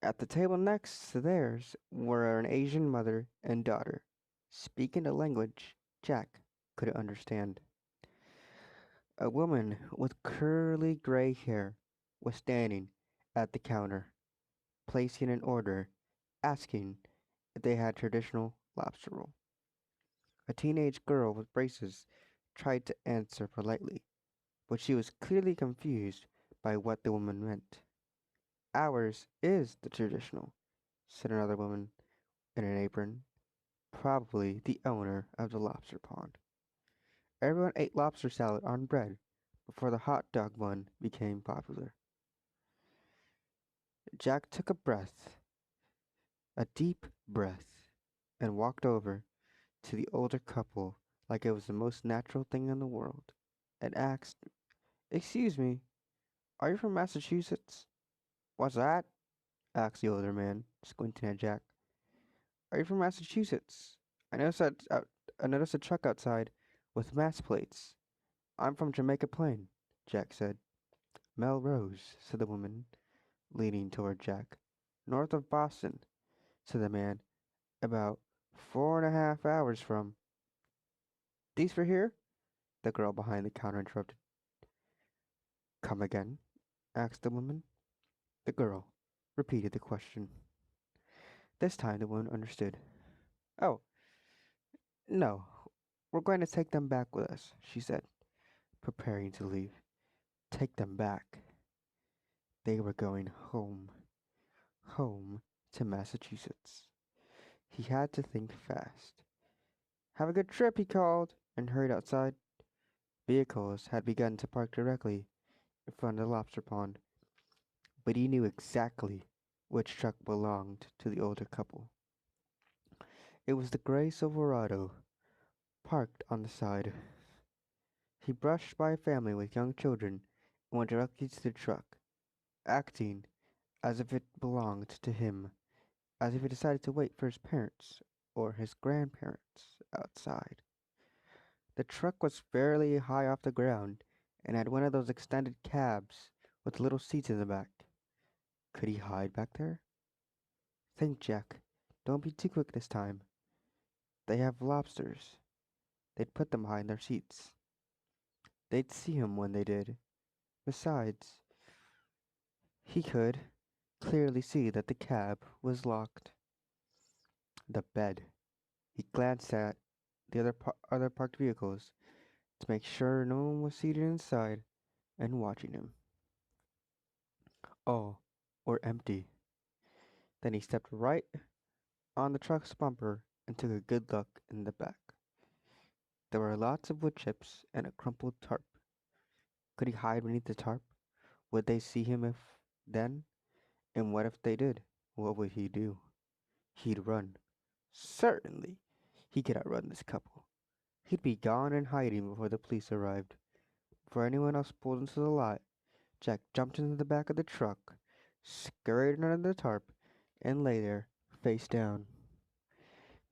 At the table next to theirs were an Asian mother and daughter, speaking a language Jack couldn't understand. A woman with curly gray hair was standing at the counter, placing an order, asking if they had traditional lobster roll. A teenage girl with braces tried to answer politely, but she was clearly confused by what the woman meant. Ours is the traditional, said another woman in an apron, probably the owner of the lobster pond. Everyone ate lobster salad on bread before the hot dog bun became popular. Jack took a deep breath, and walked over to the older couple like it was the most natural thing in the world, and asked, "Excuse me, are you from Massachusetts?" "What's that?" asked the older man, squinting at Jack. "Are you from Massachusetts? I noticed I noticed a truck outside with mass plates." "I'm from Jamaica Plain," Jack said. "Melrose," said the woman, leaning toward Jack. "North of Boston," said the man. "About 4.5 hours from." "These for here?" the girl behind the counter interrupted. "Come again?" asked the woman. The girl repeated the question. This time the woman understood. "Oh, no, we're going to take them back with us," she said, preparing to leave. Take them back. They were going home. Home to Massachusetts. He had to think fast. "Have a good trip," he called, and hurried outside. Vehicles had begun to park directly in front of the lobster pond, but he knew exactly which truck belonged to the older couple. It was the gray Silverado, parked on the side. He brushed by a family with young children and went directly to the truck, acting as if it belonged to him, as if he decided to wait for his parents or his grandparents outside. The truck was fairly high off the ground and had one of those extended cabs with little seats in the back. Could he hide back there? Think, Jack. Don't be too quick this time. They have lobsters. They'd put them behind their seats. They'd see him when they did. Besides, he could clearly see that the cab was locked. The bed. He glanced at the other parked vehicles to make sure no one was seated inside and watching him. All were empty. Then he stepped right on the truck's bumper and took a good look in the back. There were lots of wood chips and a crumpled tarp. Could he hide beneath the tarp? Would they see him if then? And what if they did? What would he do? He'd run. Certainly, he could outrun this couple. He'd be gone and hiding before the police arrived. Before anyone else pulled into the lot, Jack jumped into the back of the truck, scurried under the tarp, and lay there, face down.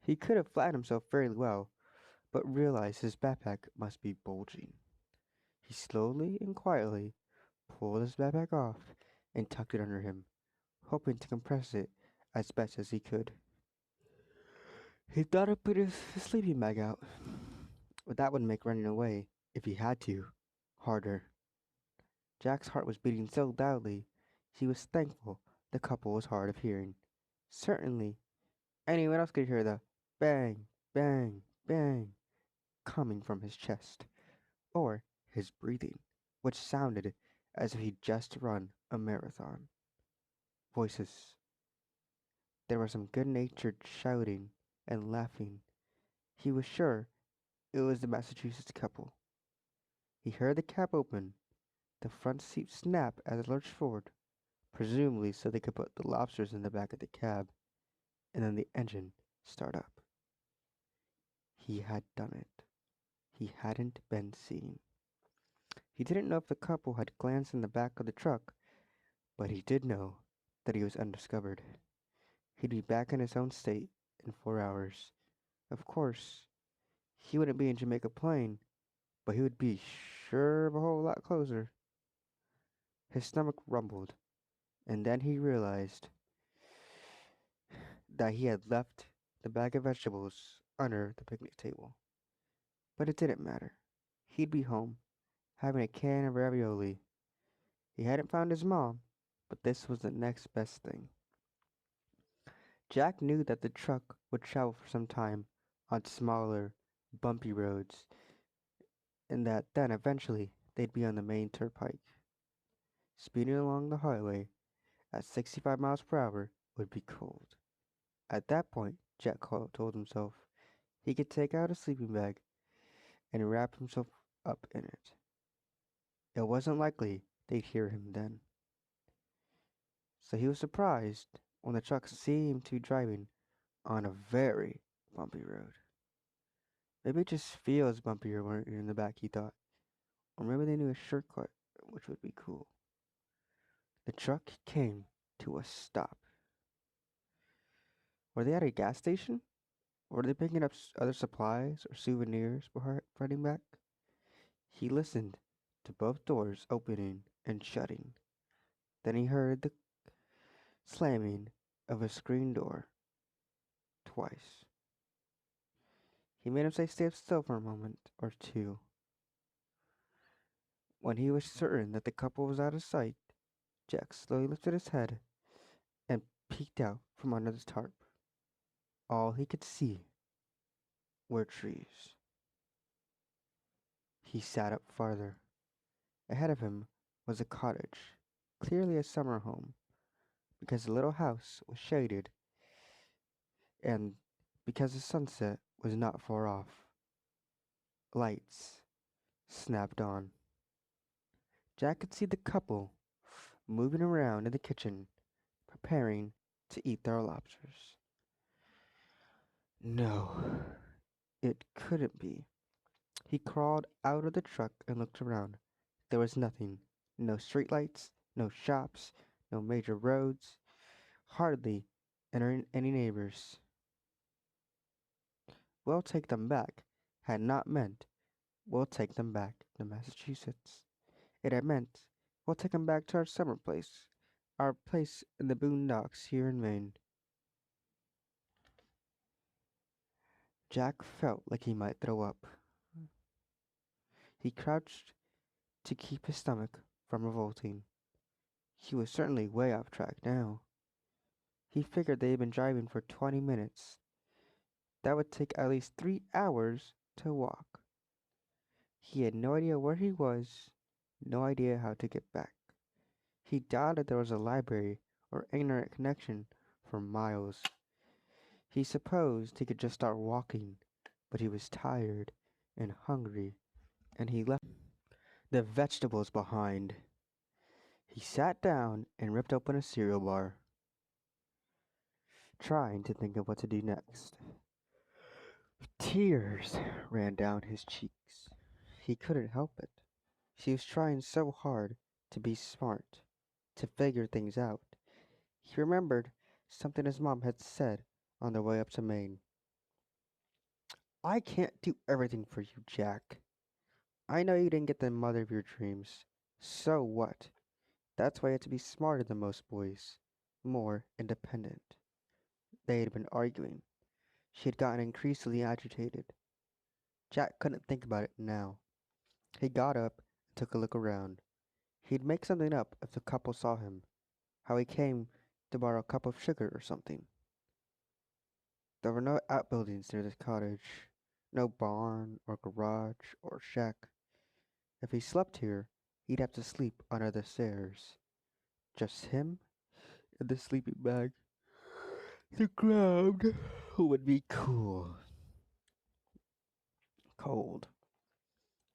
He could have flattened himself fairly well, but realized his backpack must be bulging. He slowly and quietly pulled his backpack off and tucked it under him, hoping to compress it as best as he could. He thought of putting his sleeping bag out, but that would make running away, if he had to, harder. Jack's heart was beating so loudly, he was thankful the couple was hard of hearing. Certainly, anyone else could hear the bang, bang, bang coming from his chest, or his breathing, which sounded as if he'd just run a marathon. Voices. There was some good natured shouting and laughing. He was sure it was the Massachusetts couple. He heard the cab open, the front seat snap as it lurched forward, presumably so they could put the lobsters in the back of the cab, and then the engine start up. He had done it. He hadn't been seen. He didn't know if the couple had glanced in the back of the truck, but he did know that he was undiscovered. He'd be back in his own state in 4 hours. Of course, he wouldn't be in Jamaica Plain, but he would be sure of a whole lot closer. His stomach rumbled, and then he realized that he had left the bag of vegetables under the picnic table. But it didn't matter. He'd be home, having a can of ravioli. He hadn't found his mom, but this was the next best thing. Jack knew that the truck would travel for some time on smaller, bumpy roads, and that then eventually they'd be on the main turnpike. Speeding along the highway at 65 miles per hour would be cold. At that point, Jack told himself, he could take out a sleeping bag and wrap himself up in it. It wasn't likely they'd hear him then. So he was surprised when the truck seemed to be driving on a very bumpy road. Maybe it just feels bumpier when you're in the back, he thought. Or maybe they knew a shortcut, which would be cool. The truck came to a stop. Were they at a gas station? Were they picking up other supplies or souvenirs before riding back? He listened to both doors opening and shutting. Then he heard the slamming of a screen door twice. He made himself stay still for a moment or two. When he was certain that the couple was out of sight, Jack slowly lifted his head and peeked out from under the tarp. All he could see were trees. He sat up farther. Ahead of him was a cottage, clearly a summer home, because the little house was shaded and because the sunset was not far off. Lights snapped on. Jack could see the couple moving around in the kitchen, preparing to eat their lobsters. No, it couldn't be. He crawled out of the truck and looked around. There was nothing. No streetlights, no shops, no major roads, hardly any neighbors. We'll take them back had not meant we'll take them back to Massachusetts. It had meant we'll take them back to our summer place, our place in the boondocks here in Maine. Jack felt like he might throw up. He crouched to keep his stomach from revolting. He was certainly way off track now. He figured they had been driving for 20 minutes. That would take at least 3 hours to walk. He had no idea where he was, no idea how to get back. He doubted there was a library or internet connection for miles. He supposed he could just start walking, but he was tired and hungry, and he left the vegetables behind. He sat down and ripped open a cereal bar, trying to think of what to do next. Tears ran down his cheeks. He couldn't help it. He was trying so hard to be smart, to figure things out. He remembered something his mom had said on their way up to Maine. I can't do everything for you, Jack. I know you didn't get the mother of your dreams. So what? That's why you have to be smarter than most boys, more independent. They had been arguing. She had gotten increasingly agitated. Jack couldn't think about it now. He got up and took a look around. He'd make something up if the couple saw him. How he came to borrow a cup of sugar or something. There were no outbuildings near this cottage, no barn or garage or shack. If he slept here, he'd have to sleep under the stairs. Just him and the sleeping bag. The ground would be cold.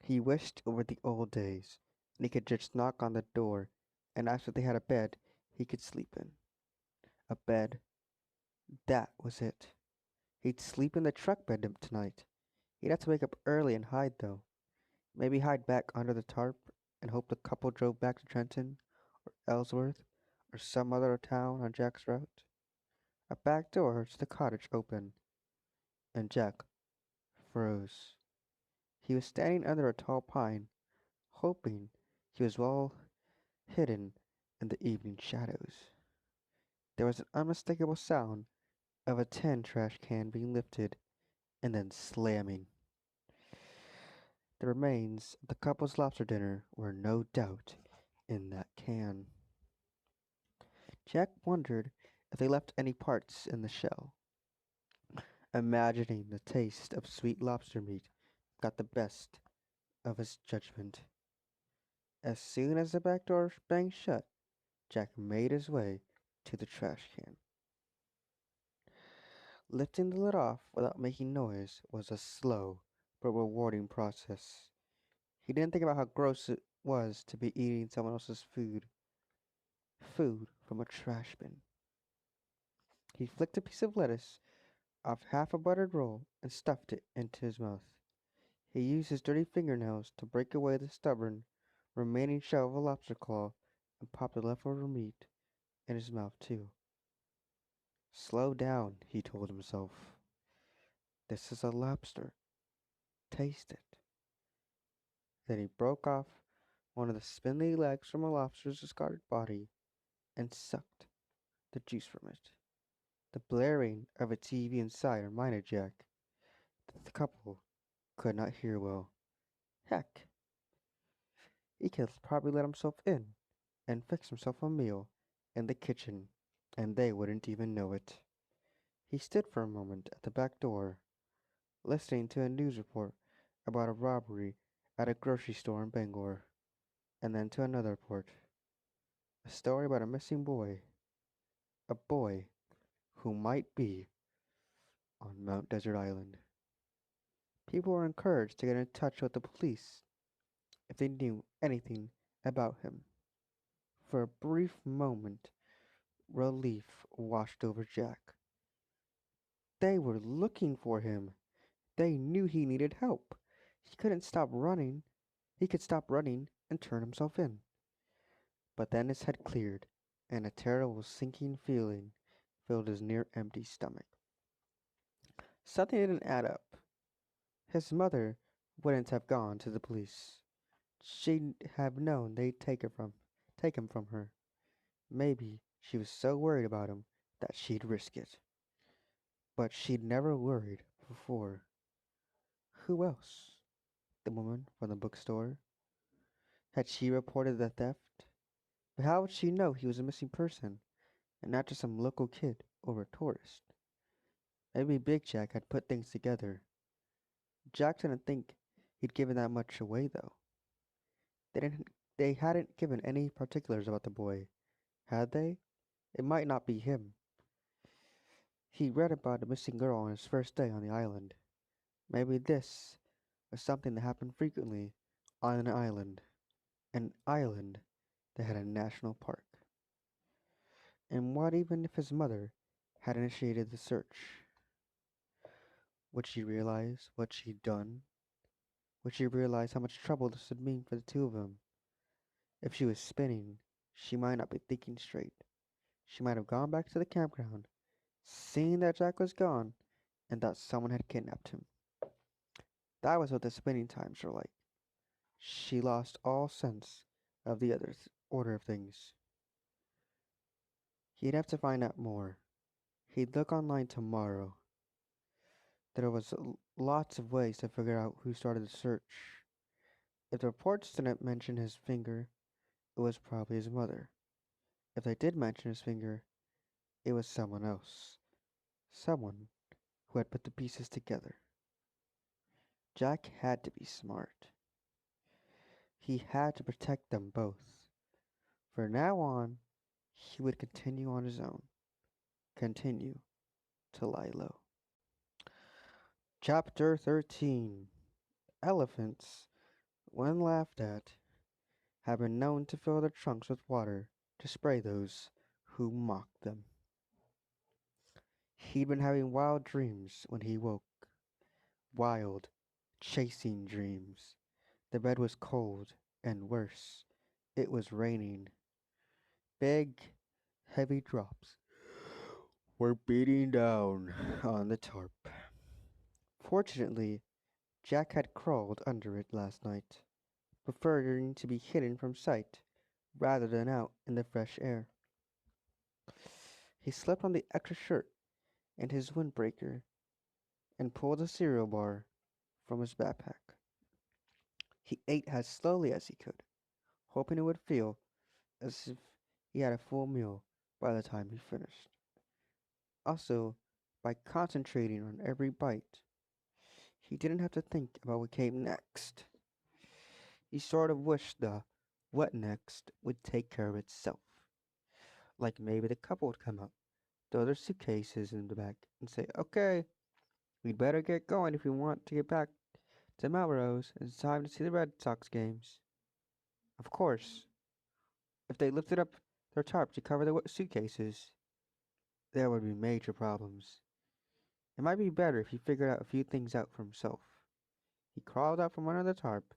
He wished over the old days, and he could just knock on the door and ask if they had a bed he could sleep in. A bed. That was it. He'd sleep in the truck bed tonight. He'd have to wake up early and hide, though. Maybe hide back under the tarp and hope the couple drove back to Trenton or Ellsworth or some other town on Jack's route. A back door to the cottage opened, and Jack froze. He was standing under a tall pine, hoping he was well hidden in the evening shadows. There was an unmistakable sound of a tin trash can being lifted and then slamming. The remains of the couple's lobster dinner were no doubt in that can. Jack wondered if they left any parts in the shell. Imagining the taste of sweet lobster meat got the best of his judgment. As soon as the back door banged shut, Jack made his way to the trash can. Lifting the lid off without making noise was a slow but rewarding process. He didn't think about how gross was to be eating someone else's food from a trash bin. He flicked a piece of lettuce off half a buttered roll and stuffed it into his mouth. He used his dirty fingernails to break away the stubborn, remaining shell of a lobster claw and popped the leftover meat in his mouth too. Slow down, he told himself. This is a lobster. Taste it. Then he broke off one of the spindly legs from a lobster's discarded body and sucked the juice from it. The blaring of a TV inside reminded Jack that the couple could not hear well. Heck, he could probably let himself in and fix himself a meal in the kitchen, and they wouldn't even know it. He stood for a moment at the back door, listening to a news report about a robbery at a grocery store in Bangor, and then to another report, a story about a missing boy, a boy who might be on Mount Desert Island. People were encouraged to get in touch with the police if they knew anything about him. For a brief moment, relief washed over Jack. They were looking for him. They knew he needed help. He couldn't stop running. He could stop running and turn himself in. But then his head cleared, and a terrible sinking feeling filled his near empty stomach. Something didn't add up. His mother wouldn't have gone to the police. She'd have known they'd take him from her. Maybe she was so worried about him that she'd risk it. But she'd never worried before. Who else? The woman from the bookstore? Had she reported the theft? But how would she know he was a missing person and not just some local kid or a tourist? Maybe Big Jack had put things together. Jack didn't think he'd given that much away, though. They didn't. They hadn't given any particulars about the boy, had they? It might not be him. He read about a missing girl on his first day on the island. Maybe this was something that happened frequently on an island that had a national park. And what even if his mother had initiated the search? Would she realize what she'd done? Would she realize how much trouble this would mean for the two of them? If she was spinning, she might not be thinking straight. She might have gone back to the campground, seen that Jack was gone, and thought someone had kidnapped him. That was what the spinning times were like. She lost all sense of the other order of things. He'd have to find out more. He'd look online tomorrow. There was lots of ways to figure out who started the search. If the reports didn't mention his finger, it was probably his mother. If they did mention his finger, it was someone else. Someone who had put the pieces together. Jack had to be smart. He had to protect them both. From now on, he would continue on his own. Continue to lie low. Chapter 13. Elephants, when laughed at, have been known to fill their trunks with water to spray those who mocked them. He'd been having wild dreams when he woke. Wild, chasing dreams. The bed was cold, and worse, it was raining. Big, heavy drops were beating down on the tarp. Fortunately, Jack had crawled under it last night, preferring to be hidden from sight rather than out in the fresh air. He slept on the extra shirt and his windbreaker and pulled a cereal bar from his backpack. He ate as slowly as he could, hoping it would feel as if he had a full meal by the time he finished. Also, by concentrating on every bite, he didn't have to think about what came next. He sort of wished the what next would take care of itself. Like maybe the couple would come up, throw their suitcases in the back, and say, "Okay, we'd better get going if we want to get back to Melrose. It's time to see the Red Sox games." Of course, if they lifted up their tarp to cover the suitcases, there would be major problems. It might be better if he figured out a few things out for himself. He crawled out from under the tarp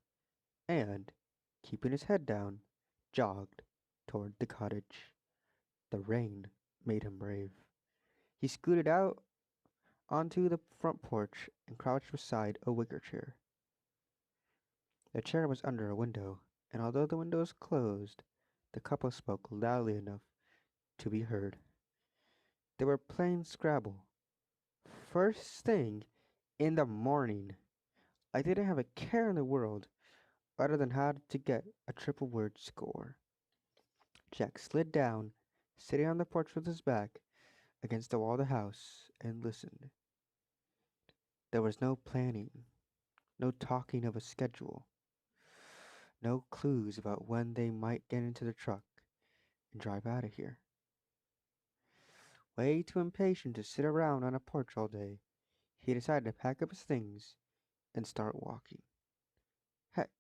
and, keeping his head down, jogged toward the cottage. The rain made him brave. He scooted out onto the front porch and crouched beside a wicker chair. The chair was under a window, and although the window was closed, the couple spoke loudly enough to be heard. They were playing Scrabble. First thing in the morning. I didn't have a care in the world other than how to get a triple word score. Jack slid down, sitting on the porch with his back against the wall of the house, and listened. There was no planning, no talking of a schedule, no clues about when they might get into the truck and drive out of here. Way too impatient to sit around on a porch all day, he decided to pack up his things and start walking. Heck,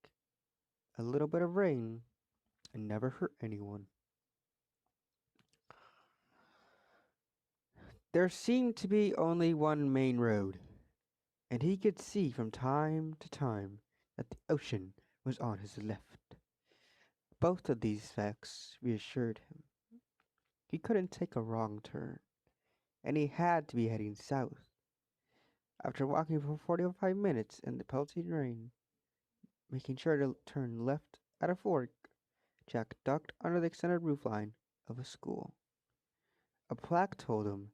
a little bit of rain and never hurt anyone. There seemed to be only one main road, and he could see from time to time that the ocean was on his left. Both of these facts reassured him. He couldn't take a wrong turn, and he had to be heading south. After walking for 45 minutes in the pelting rain, making sure to turn left at a fork, Jack ducked under the extended roofline of a school. A plaque told him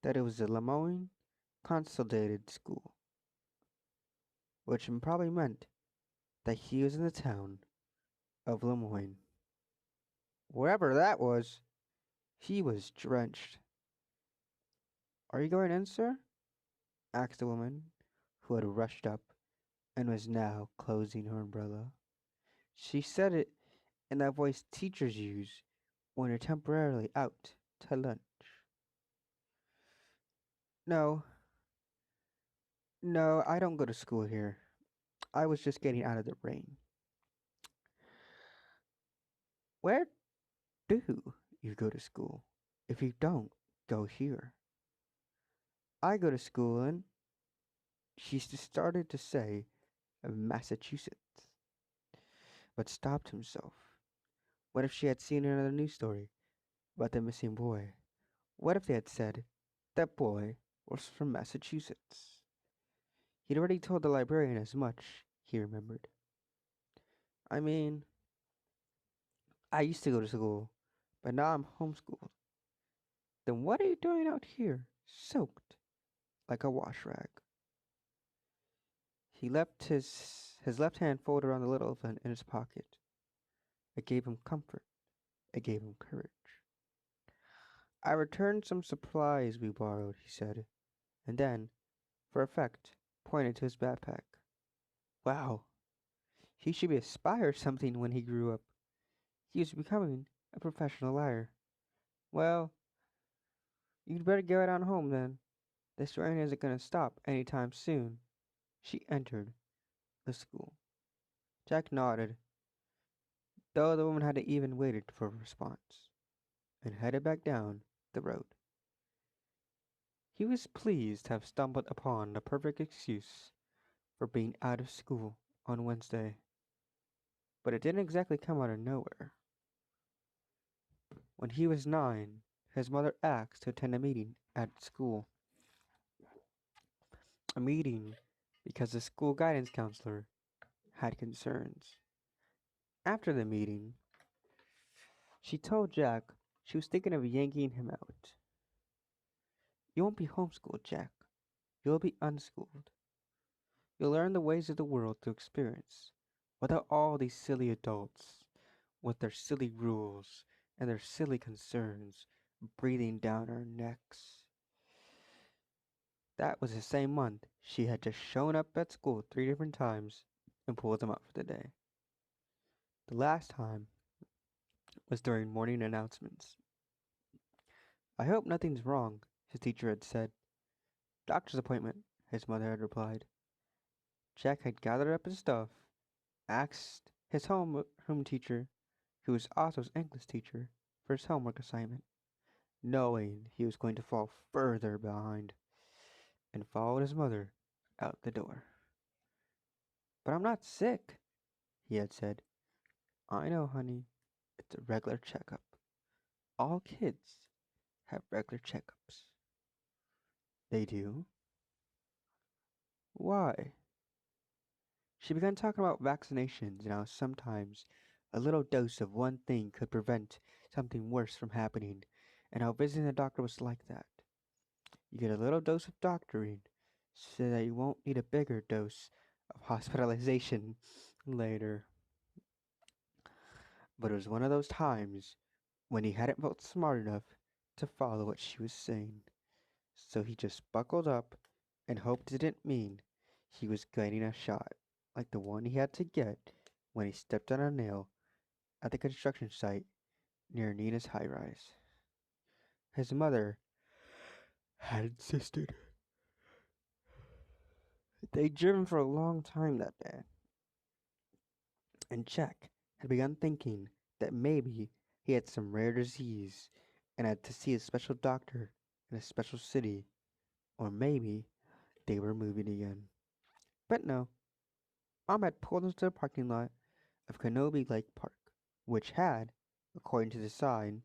that it was the Lemoyne Consolidated School, which probably meant that he was in the town of Lemoyne. Wherever that was, he was drenched. Are you going in, sir? Asked the woman, who had rushed up and was now closing her umbrella. She said it in that voice teachers use when they're temporarily out to lunch. No, no, I don't go to school here. I was just getting out of the rain. Where do you go to school? If you don't go here. I go to school in, she started to say, Massachusetts, but stopped himself. What if she had seen another news story about the missing boy? What if they had said that boy was from Massachusetts? He'd already told the librarian as much, he remembered. I mean, I used to go to school, but now I'm homeschooled. Then what are you doing out here, soaked like a wash rag? He left his left hand folded around the little elephant in his pocket. It gave him comfort. It gave him courage. I returned some supplies we borrowed, he said, and then, for effect, pointed to his backpack. Wow, he should be a spy or something when he grew up. He was becoming a professional liar. Well, you'd better get on home then. This rain isn't going to stop any time soon. She entered the school. Jack nodded, though the woman hadn't even waited for a response, and headed back down the road. He was pleased to have stumbled upon the perfect excuse for being out of school on Wednesday, but it didn't exactly come out of nowhere. When he was 9, his mother asked to attend a meeting at school. A meeting because the school guidance counselor had concerns. After the meeting, she told Jack she was thinking of yanking him out. You won't be homeschooled, Jack. You'll be unschooled. You'll learn the ways of the world through experience, without all these silly adults, with their silly rules and their silly concerns breathing down our necks. That was the same month she had just shown up at school 3 different times and pulled him up for the day. The last time was during morning announcements. I hope nothing's wrong, his teacher had said. Doctor's appointment, his mother had replied. Jack had gathered up his stuff, asked his homeroom teacher, who was also his English teacher, for his homework assignment, knowing he was going to fall further behind, and followed his mother out the door. But I'm not sick, he had said. I know, honey. It's a regular checkup. All kids have regular checkups. They do? Why? She began talking about vaccinations and how sometimes a little dose of one thing could prevent something worse from happening, and how visiting the doctor was like that. You get a little dose of doctoring so that you won't need a bigger dose of hospitalization later. But it was one of those times when he hadn't felt smart enough to follow what she was saying. So he just buckled up and hoped it didn't mean he was getting a shot like the one he had to get when he stepped on a nail at the construction site near Nina's high rise. His mother had insisted. They'd driven for a long time that day, and Jack had begun thinking that maybe he had some rare disease and had to see a special doctor in a special city, or maybe they were moving again. But no, Mom had pulled into the parking lot of Kenobi Lake Park, which had, according to the sign,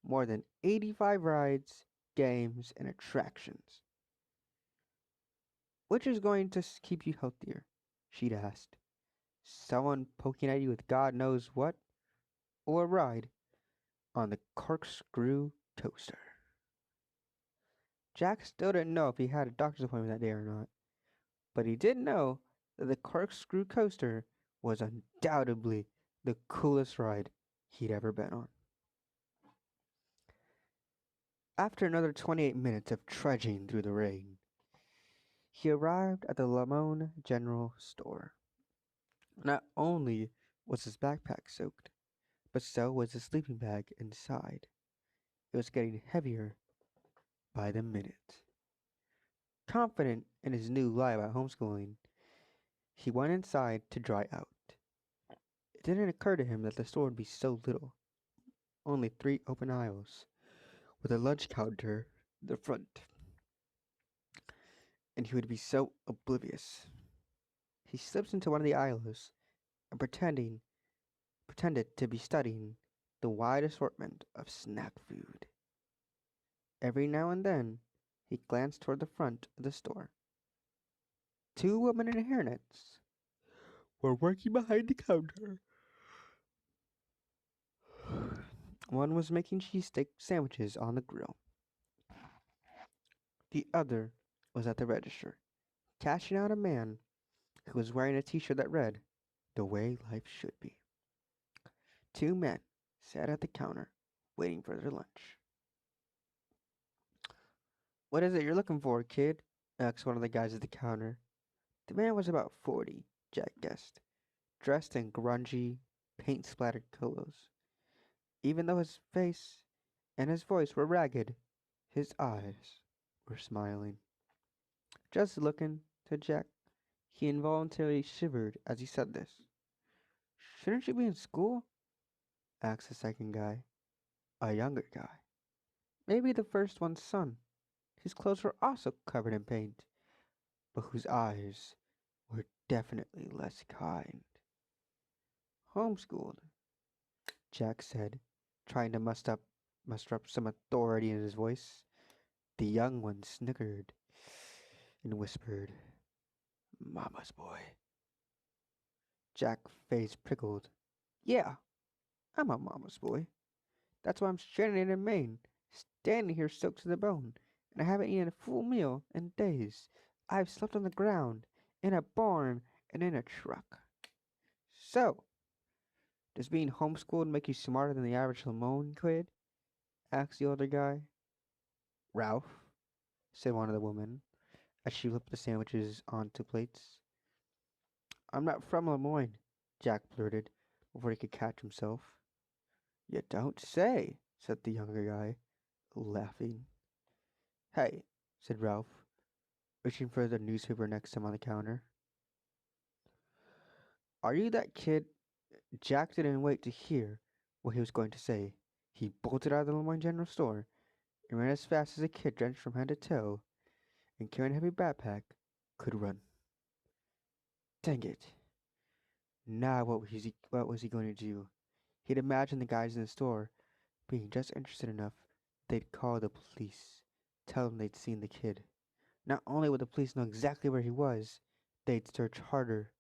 more than 85 rides, games, and attractions. Which is going to keep you healthier? She'd asked. Someone poking at you with God knows what? Or a ride on the corkscrew coaster? Jack still didn't know if he had a doctor's appointment that day or not, but he did know that the corkscrew coaster was undoubtedly the coolest ride he'd ever been on. After another 28 minutes of trudging through the rain, he arrived at the Lamone General Store. Not only was his backpack soaked, but so was the sleeping bag inside. It was getting heavier by the minute. Confident in his new lie about homeschooling, he went inside to dry out. It didn't occur to him that the store would be so little, only 3 open aisles, with a lunch counter in the front, and he would be so oblivious. He slipped into one of the aisles and pretended to be studying the wide assortment of snack food. Every now and then, he glanced toward the front of the store. 2 women in hairnets were working behind the counter. One was making cheesesteak sandwiches on the grill. The other was at the register, cashing out a man who was wearing a t-shirt that read, "The way life should be." 2 men sat at the counter, waiting for their lunch. "What is it you're looking for, kid?" asked one of the guys at the counter. The man was about 40, Jack guessed, dressed in grungy, paint-splattered clothes. Even though his face and his voice were ragged, his eyes were smiling. "Just looking," said Jack. He involuntarily shivered as he said this. "Shouldn't you be in school?" asked the second guy, a younger guy. Maybe the first one's son. His clothes were also covered in paint, but whose eyes were definitely less kind. "Homeschooled," Jack said, trying to muster up some authority in his voice. The young one snickered and whispered, "Mama's boy." Jack's face prickled. "Yeah, I'm a mama's boy. That's why I'm stranded in Maine, standing here soaked to the bone, and I haven't eaten a full meal in days. I've slept on the ground, in a barn, and in a truck." "So, does being homeschooled make you smarter than the average Lamone kid?" asked the older guy. "Ralph," said one of the women, as she flipped the sandwiches onto plates. "I'm not from Lemoyne," Jack blurted, before he could catch himself. "You don't say," said the younger guy, laughing. "Hey," said Ralph, reaching for the newspaper next to him on the counter. "Are you that kid Jack didn't wait to hear what he was going to say. He bolted out of the Lemoyne General Store and ran as fast as a kid drenched from head to toe and carrying a heavy backpack could run. Dang it. Now what was he going to do? He'd imagined the guys in the store being just interested enough they'd call the police, tell them they'd seen the kid. Not only would the police know exactly where he was, they'd search harder.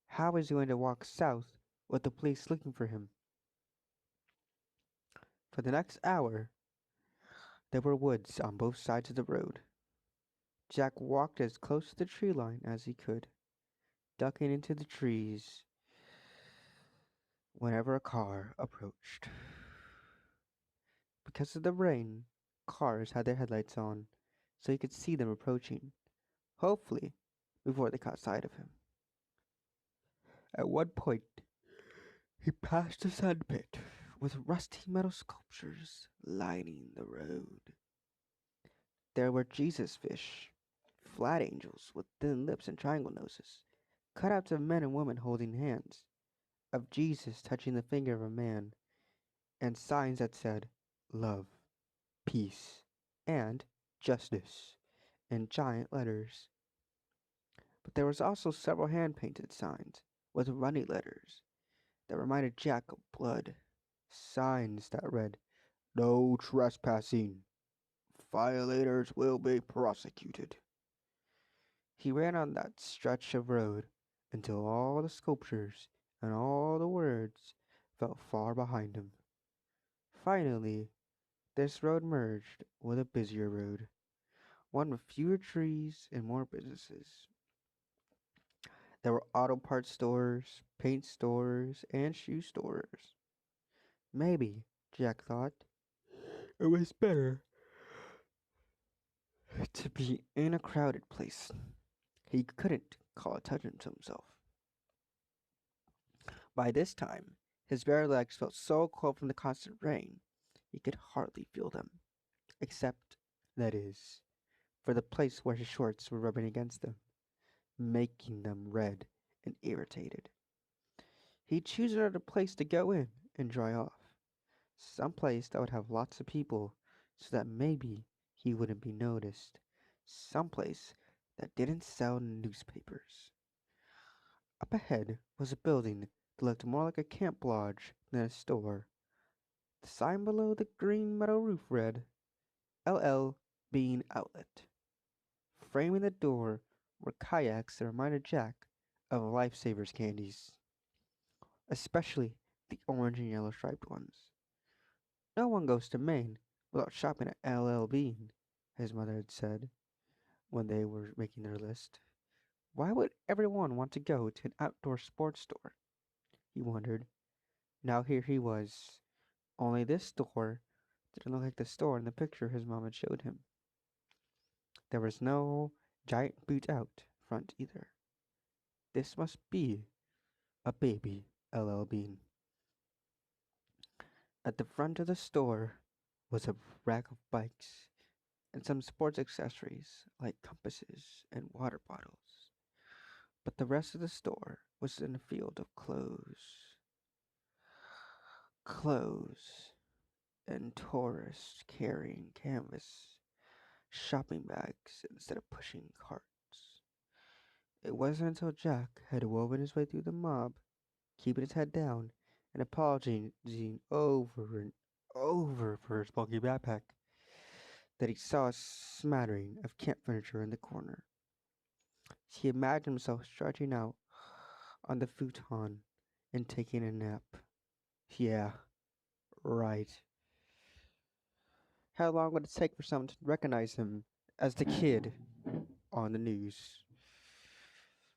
How was he going to walk south with the police looking for him? For the next hour, there were woods on both sides of the road. Jack walked as close to the tree line as he could, ducking into the trees whenever a car approached. Because of the rain, cars had their headlights on, so he could see them approaching, hopefully before they caught sight of him. At one point, he passed a sand pit with rusty metal sculptures lining the road. There were Jesus fish, flat angels with thin lips and triangle noses, cutouts of men and women holding hands, of Jesus touching the finger of a man, and signs that said love, peace, and justice in giant letters. But there was also several hand-painted signs with runny letters that reminded Jack of blood. Signs that read, "No trespassing. Violators will be prosecuted." He ran on that stretch of road until all the sculptures and all the words felt far behind him. Finally, this road merged with a busier road, one with fewer trees and more businesses. There were auto parts stores, paint stores, and shoe stores. Maybe, Jack thought, it was better to be in a crowded place. He couldn't call attention to himself. By this time, his bare legs felt so cold from the constant rain, he could hardly feel them, except, that is, for the place where his shorts were rubbing against them, making them red and irritated. He'd choose another place to go in and dry off, some place that would have lots of people so that maybe he wouldn't be noticed, some place that didn't sell newspapers. Up ahead was a building that looked more like a camp lodge than a store. The sign below the green metal roof read, LL Bean Outlet. Framing the door were kayaks that reminded Jack of Lifesavers candies, especially the orange and yellow striped ones. No one goes to Maine without shopping at LL Bean, his mother had said when they were making their list. Why would everyone want to go to an outdoor sports store? He wondered. Now here he was. Only this store didn't look like the store in the picture his mom had showed him. There was no giant boot out front either. This must be a baby LL Bean. At the front of the store was a rack of bikes and some sports accessories like compasses and water bottles. But the rest of the store was in a field of clothes. Clothes and tourists carrying canvas shopping bags instead of pushing carts. It wasn't until Jack had woven his way through the mob, keeping his head down and apologizing over and over for his bulky backpack, that he saw a smattering of camp furniture in the corner. He imagined himself stretching out on the futon and taking a nap. Yeah, right. How long would it take for someone to recognize him as the kid on the news?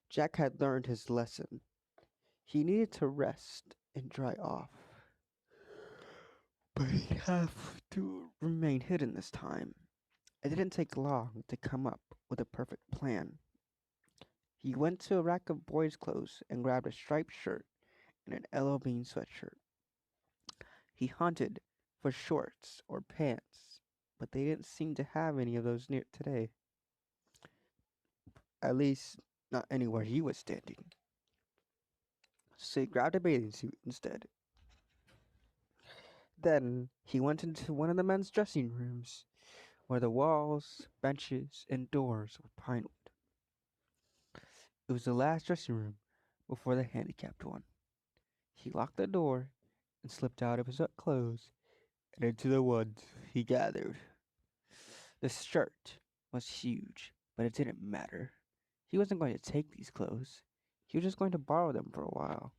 Jack had learned his lesson. He needed to rest and dry off. But he'd have to remain hidden this time. It didn't take long to come up with a perfect plan. He went to a rack of boys' clothes and grabbed a striped shirt and an LL Bean sweatshirt. He hunted for shorts or pants, but they didn't seem to have any of those near today. At least, not anywhere he was standing. so he grabbed a bathing suit instead. Then he went into one of the men's dressing rooms, where the walls, benches, and doors were pine wood. It was the last dressing room before the handicapped one. He locked the door and slipped out of his wet clothes and into the woods he gathered. The shirt was huge, but it didn't matter. He wasn't going to take these clothes. He was just going to borrow them for a while.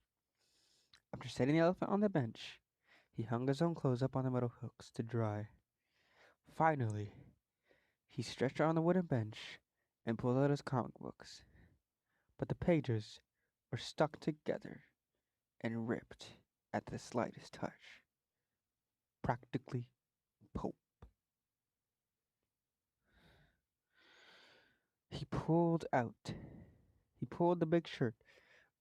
After setting the elephant on the bench, he hung his own clothes up on the metal hooks to dry. Finally, he stretched out on the wooden bench and pulled out his comic books, but the pages were stuck together and ripped at the slightest touch. Practically pulp. He pulled out. He pulled the big shirt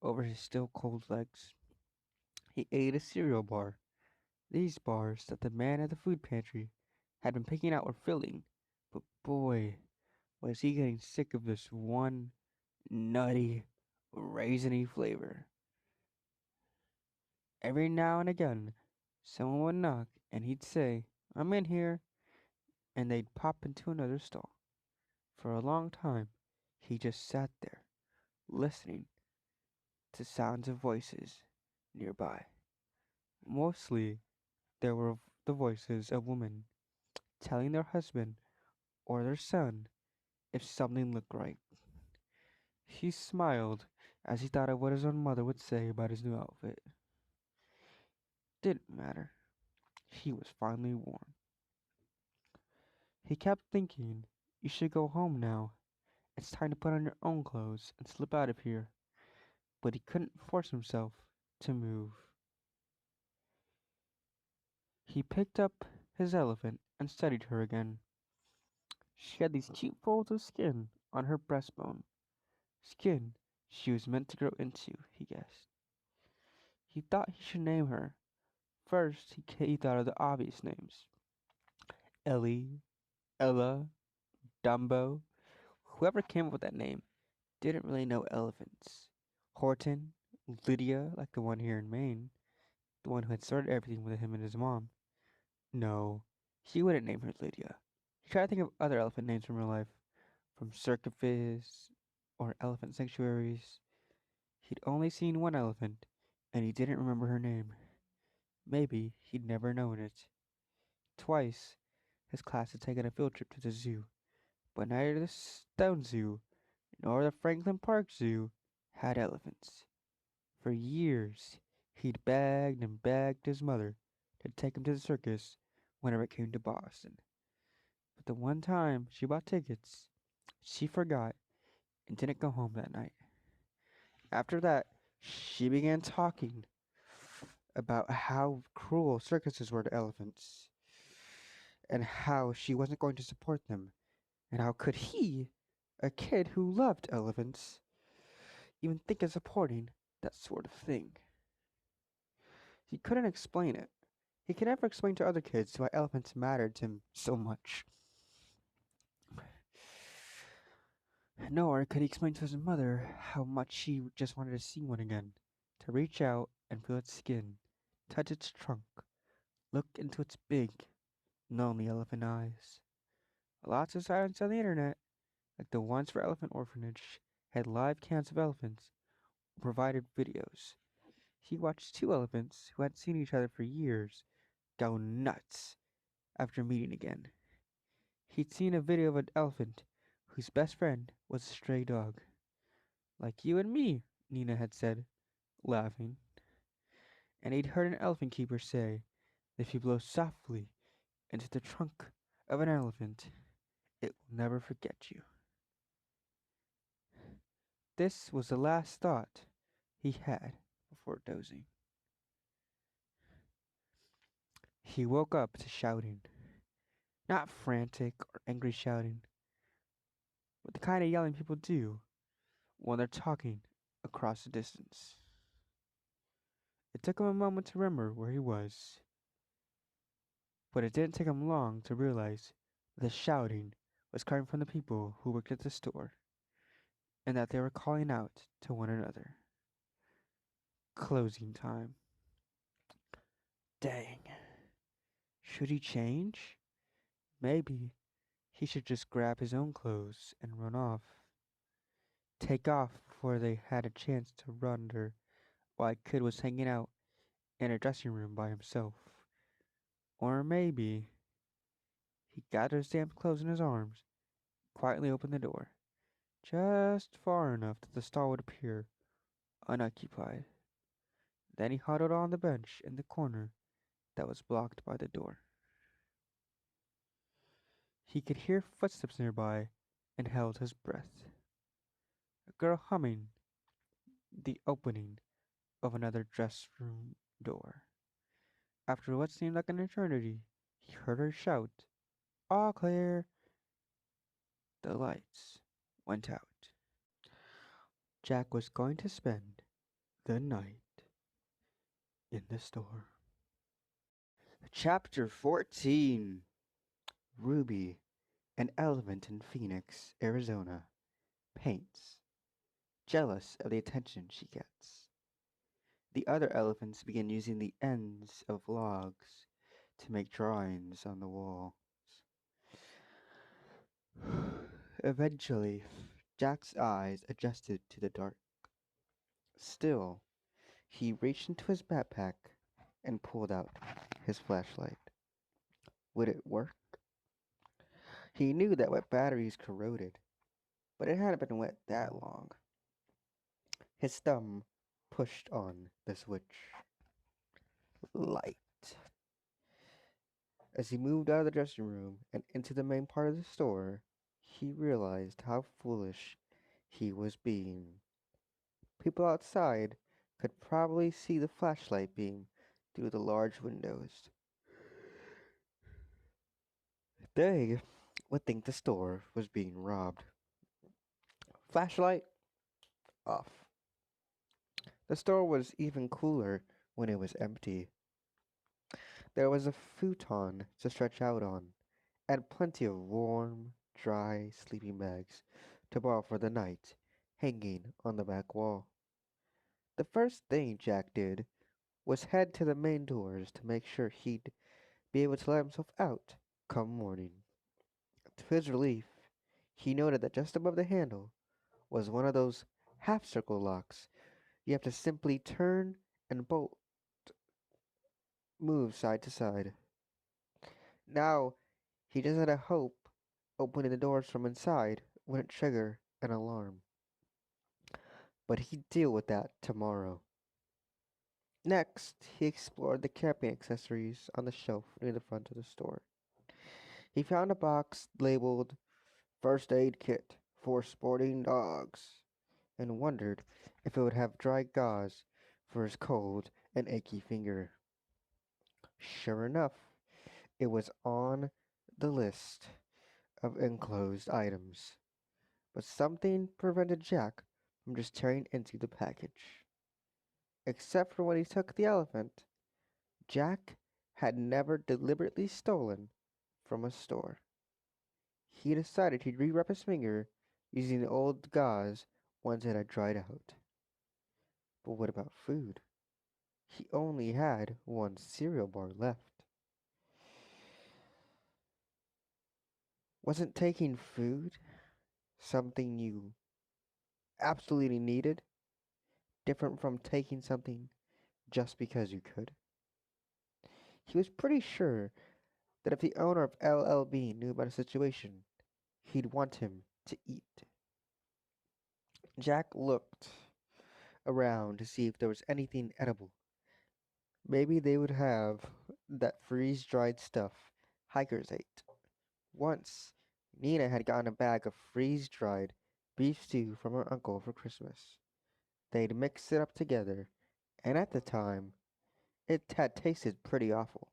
over his still cold legs. He ate a cereal bar. These bars that the man at the food pantry had been picking out were filling, but boy, was he getting sick of this one nutty, raisiny flavor. Every now and again, someone would knock and he'd say, "I'm in here," and they'd pop into another stall. For a long time, he just sat there, listening to sounds of voices nearby. Mostly, there were the voices of women telling their husband or their son if something looked right. He smiled as he thought of what his own mother would say about his new outfit. Didn't matter. He was finally warm. He kept thinking, "You should go home now. It's time to put on your own clothes and slip out of here." But he couldn't force himself to move. He picked up his elephant and studied her again. She had these cute folds of skin on her breastbone. Skin she was meant to grow into, he guessed. He thought he should name her. First, he thought of the obvious names: Ellie, Ella, Dumbo. Whoever came up with that name didn't really know elephants. Horton, Lydia, like the one here in Maine, the one who had started everything with him and his mom. No, he wouldn't name her Lydia. He tried to think of other elephant names from real life, from circuses or elephant sanctuaries. He'd only seen one elephant, and he didn't remember her name. Maybe he'd never known it. Twice, his class had taken a field trip to the zoo, but neither the Stone Zoo nor the Franklin Park Zoo had elephants. For years, he'd begged and begged his mother to take him to the circus whenever it came to Boston. But the one time she bought tickets, she forgot and didn't go home that night. After that, she began talking about how cruel circuses were to elephants, and how she wasn't going to support them, and how could he, a kid who loved elephants, even think of supporting that sort of thing. He couldn't explain it. He could never explain to other kids why elephants mattered to him so much. Nor could he explain to his mother how much she just wanted to see one again, to reach out and feel its skin, touch its trunk, look into its big, lonely elephant eyes. Lots of sites on the internet, like the ones for Elephant Orphanage, had live cams of elephants or provided videos. He watched two elephants who hadn't seen each other for years go nuts after meeting again. He'd seen a video of an elephant whose best friend was a stray dog. "Like you and me," Nina had said, laughing. And he'd heard an elephant keeper say that if you blow softly into the trunk of an elephant, it will never forget you. This was the last thought he had before dozing. He woke up to shouting. Not frantic or angry shouting, but the kind of yelling people do when they're talking across the distance. It took him a moment to remember where he was, but it didn't take him long to realize that the shouting was coming from the people who worked at the store, and that they were calling out to one another. closing time. Dang. Should he change? Maybe he should just grab his own clothes and run off. Take off before they had a chance to wonder why Kid was hanging out in a dressing room by himself. Or maybe he gathered his damn clothes in his arms, quietly opened the door, just far enough that the stall would appear unoccupied. Then he huddled on the bench in the corner that was blocked by the door. He could hear footsteps nearby and held his breath. A girl humming the opening of another dress room door. After what seemed like an eternity, he heard her shout, "All clear!" The lights went out. Jack was going to spend the night in the store. Chapter 14. Ruby, an elephant in Phoenix, Arizona, paints, jealous of the attention she gets. The other elephants begin using the ends of logs to make drawings on the walls. Eventually, Jack's eyes adjusted to the dark. Still, he reached into his backpack and pulled out his flashlight. Would it work? He knew that wet batteries corroded, but it hadn't been wet that long. His thumb pushed on the switch. Light. As he moved out of the dressing room and into the main part of the store, he realized how foolish he was being. People outside could probably see the flashlight beam through the large windows. They would think the store was being robbed. Flashlight off. The store was even cooler when it was empty. There was a futon to stretch out on, and plenty of warm, dry sleeping bags to borrow for the night hanging on the back wall. The first thing Jack did was head to the main doors to make sure he'd be able to let himself out come morning. To his relief, he noted that just above the handle was one of those half circle locks you have to simply turn and bolt move side to side. Now he just had to hope opening the doors from inside wouldn't trigger an alarm. But he'd deal with that tomorrow. Next, he explored the camping accessories on the shelf near the front of the store. He found a box labeled First Aid Kit for Sporting Dogs and wondered if it would have dry gauze for his cold and achy finger. Sure enough, it was on the list of enclosed items, but something prevented Jack from just tearing into the package. Except for when he took the elephant, Jack had never deliberately stolen from a store. He decided he'd re-wrap his finger using the old gauze once it had dried out. But what about food? He only had one cereal bar left. Wasn't taking food something you absolutely needed, different from taking something just because you could? He was pretty sure that if the owner of LLB knew about the situation, he'd want him to eat. Jack looked around to see if there was anything edible. Maybe they would have that freeze-dried stuff hikers ate. Once, Nina had gotten a bag of freeze-dried beef stew from her uncle for Christmas. They'd mixed it up together, and at the time, it had tasted pretty awful.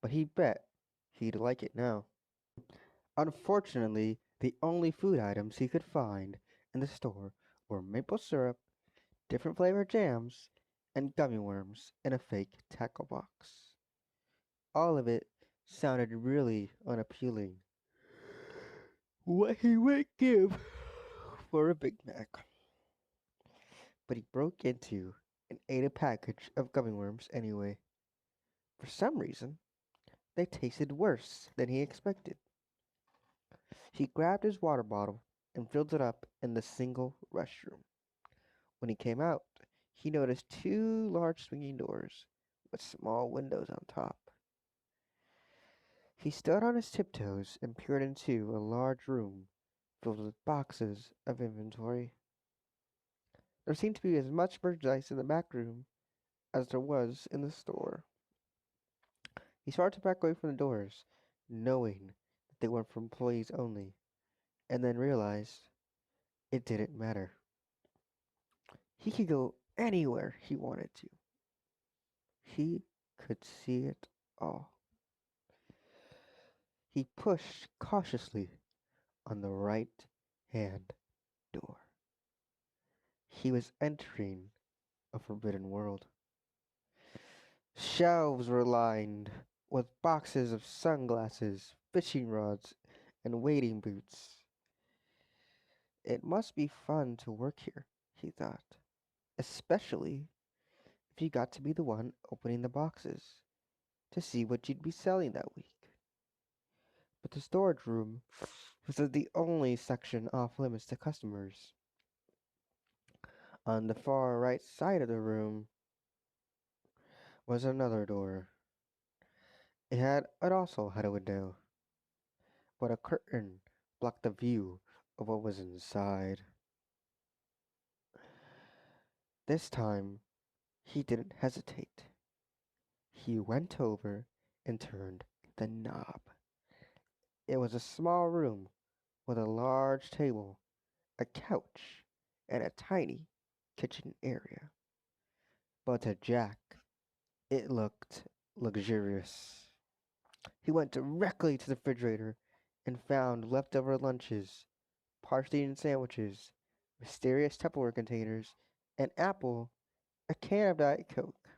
But he bet he'd like it now. Unfortunately, the only food items he could find in the store were maple syrup, different flavored jams, and gummy worms in a fake tackle box. All of it sounded really unappealing. What he would give for a Big Mac. But he broke into and ate a package of gummy worms anyway. For some reason, they tasted worse than he expected. He grabbed his water bottle and filled it up in the single restroom. When he came out, he noticed two large swinging doors with small windows on top. He stood on his tiptoes and peered into a large room filled with boxes of inventory. There seemed to be as much merchandise in the back room as there was in the store. He started to back away from the doors, knowing that they were for employees only, and then realized it didn't matter. He could go anywhere he wanted to. He could see it all. He pushed cautiously on the right hand door. He was entering a forbidden world. Shelves were lined with boxes of sunglasses, fishing rods, and wading boots. It must be fun to work here, he thought, especially if you got to be the one opening the boxes to see what you'd be selling that week. But the storage room was the only section off limits to customers. On the far right side of the room was another door. It also had a window, but a curtain blocked the view of what was inside. This time, he didn't hesitate. He went over and turned the knob. It was a small room with a large table, a couch, and a tiny kitchen area. But to Jack, it looked luxurious. He went directly to the refrigerator and found leftover lunches, partially eaten sandwiches, mysterious Tupperware containers, an apple, a can of Diet Coke.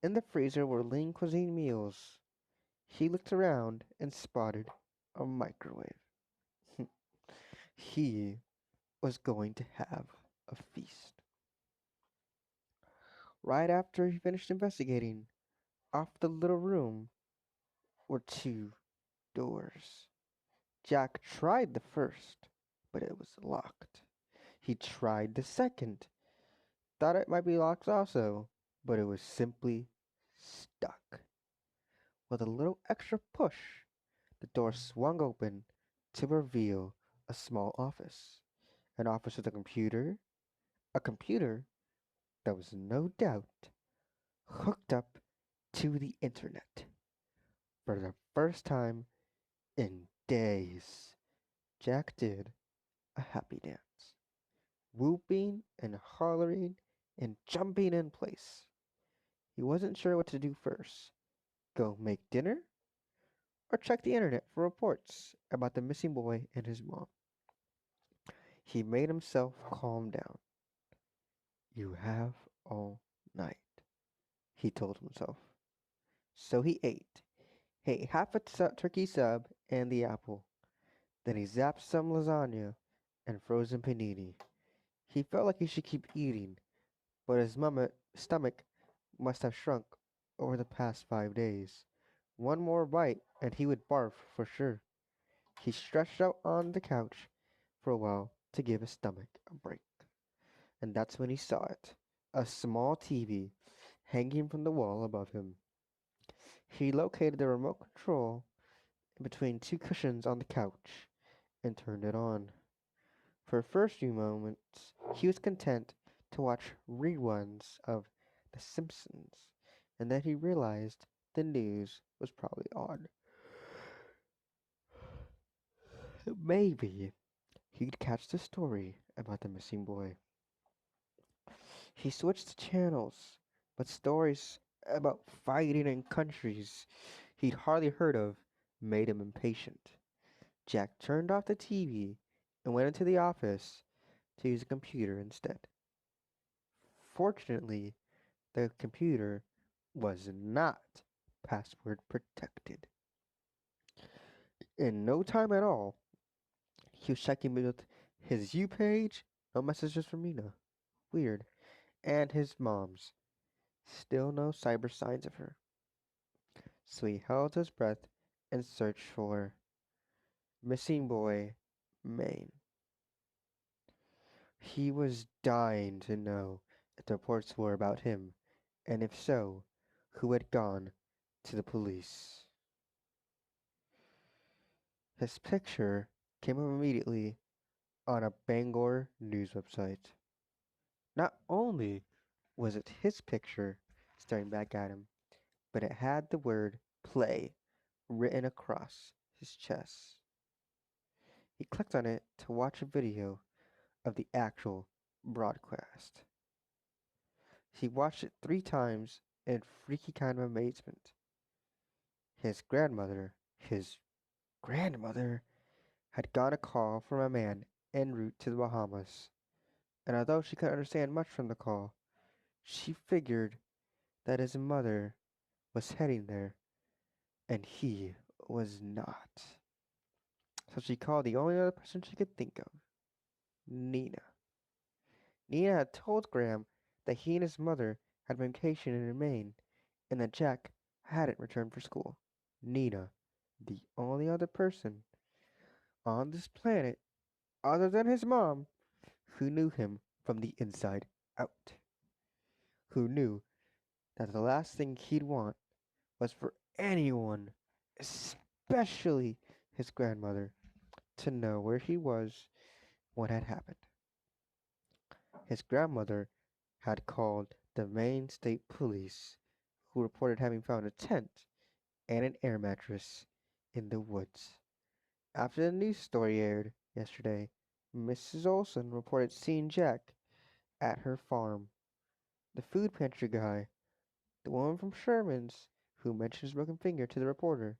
In the freezer were lean cuisine meals. He looked around and spotted a microwave. He was going to have a feast. Right after he finished investigating, off the little room were two doors. Jack tried the first, but it was locked. He tried the second, thought it might be locked also, but it was simply stuck. With a little extra push, the door swung open to reveal a small office. An office with a computer that was no doubt hooked up to the internet. For the first time in days, Jack did a happy dance, whooping and hollering and jumping in place. He wasn't sure what to do first, go make dinner or check the internet for reports about the missing boy and his mom. He made himself calm down. You have all night, he told himself. So he ate half a turkey sub and the apple. Then he zapped some lasagna and frozen panini. He felt like he should keep eating, but his stomach must have shrunk over the past 5 days. One more bite and he would barf for sure. He stretched out on the couch for a while to give his stomach a break. And that's when he saw it, a small TV hanging from the wall above him. He located the remote control between two cushions on the couch and turned it on. For the first few moments, he was content to watch reruns of The Simpsons, and then he realized the news was probably on. Maybe he'd catch the story about the missing boy. He switched channels, but stories about fighting in countries he'd hardly heard of made him impatient. Jack turned off the TV and went into the office to use a computer instead. Fortunately, the computer was not password protected. In no time at all, he was checking with his U page, no messages from Mina. Weird. and his mom's. Still no cyber signs of her. So he held his breath and searched for missing boy, Maine. He was dying to know if the reports were about him, and if so, who had gone to the police. His picture came up immediately on a Bangor news website. Not only was it his picture staring back at him, but it had the word play written across his chest. He clicked on it to watch a video of the actual broadcast. He watched it 3 times in freaky kind of amazement. His grandmother, had got a call from a man en route to the Bahamas, and although she couldn't understand much from the call, she figured that his mother was heading there, and he was not. So she called the only other person she could think of, Nina. Nina had told Graham that he and his mother had been vacationing in Maine, and that Jack hadn't returned for school. Nina, the only other person on this planet, other than his mom, who knew him from the inside out, who knew that the last thing he'd want was for anyone, especially his grandmother, to know where he was, what had happened. His grandmother had called the Maine State Police, who reported having found a tent and an air mattress in the woods. After the news story aired yesterday, Mrs. Olson reported seeing Jack at her farm. The food pantry guy, the woman from Sherman's who mentioned his broken finger to the reporter,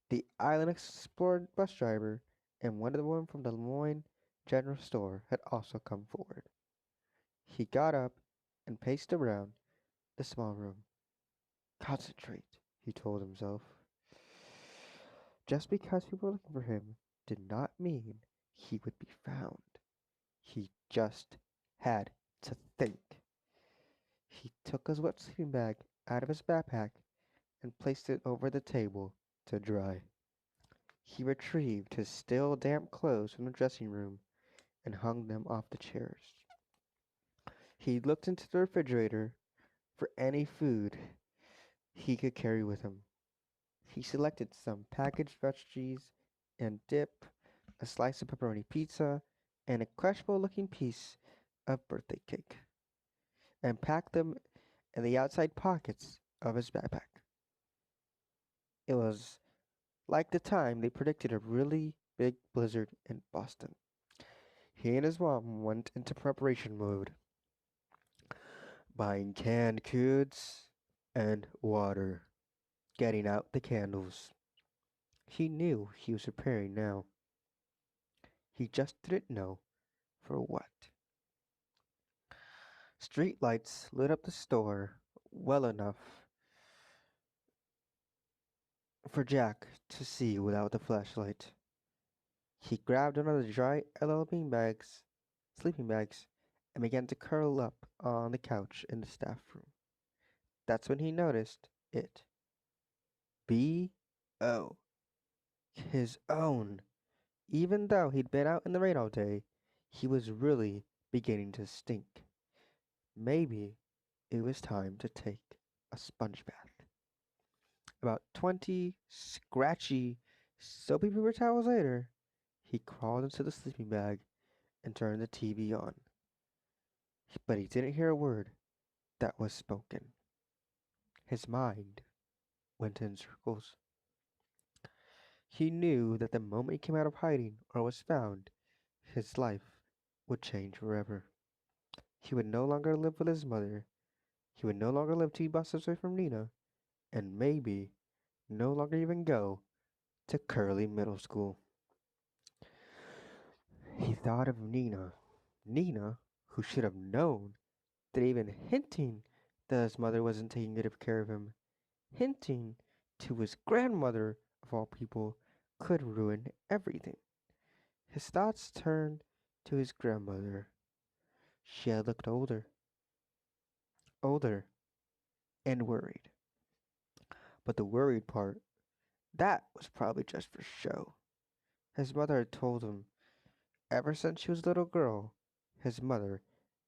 the Island Explorer bus driver, and one of the women from the Des Moines General Store had also come forward. He got up and paced around the small room. Concentrate, he told himself. Just because people were looking for him did not mean he would be found. He just had to think. He took his wet sleeping bag out of his backpack and placed it over the table to dry. He retrieved his still damp clothes from the dressing room and hung them off the chairs. He looked into the refrigerator for any food he could carry with him. He selected some packaged veggies and dip, a slice of pepperoni pizza, and a questionable looking piece of birthday cake, and packed them in the outside pockets of his backpack. It was like the time they predicted a really big blizzard in Boston. He and his mom went into preparation mode, buying canned goods and water, getting out the candles. He knew he was preparing now. He just didn't know for what. Street lights lit up the store well enough for Jack to see without the flashlight. He grabbed one of the dry sleeping bags, and began to curl up on the couch in the staff room. That's when he noticed it. B.O. His own. Even though he'd been out in the rain all day, he was really beginning to stink. Maybe it was time to take a sponge bath. About 20 scratchy, soapy paper towels later, he crawled into the sleeping bag and turned the TV on. But he didn't hear a word that was spoken. His mind went in circles. He knew that the moment he came out of hiding or was found, his life would change forever. He would no longer live with his mother. He would no longer live 2 buses away from Nina, and maybe no longer even go to Curly Middle School. He thought of Nina. Nina, who should have known that even hinting that his mother wasn't taking good care of him, hinting to his grandmother, of all people, could ruin everything. His thoughts turned to his grandmother. She had looked older. older and worried. But the worried part, that was probably just for show. His mother had told him ever since she was a little girl, his mother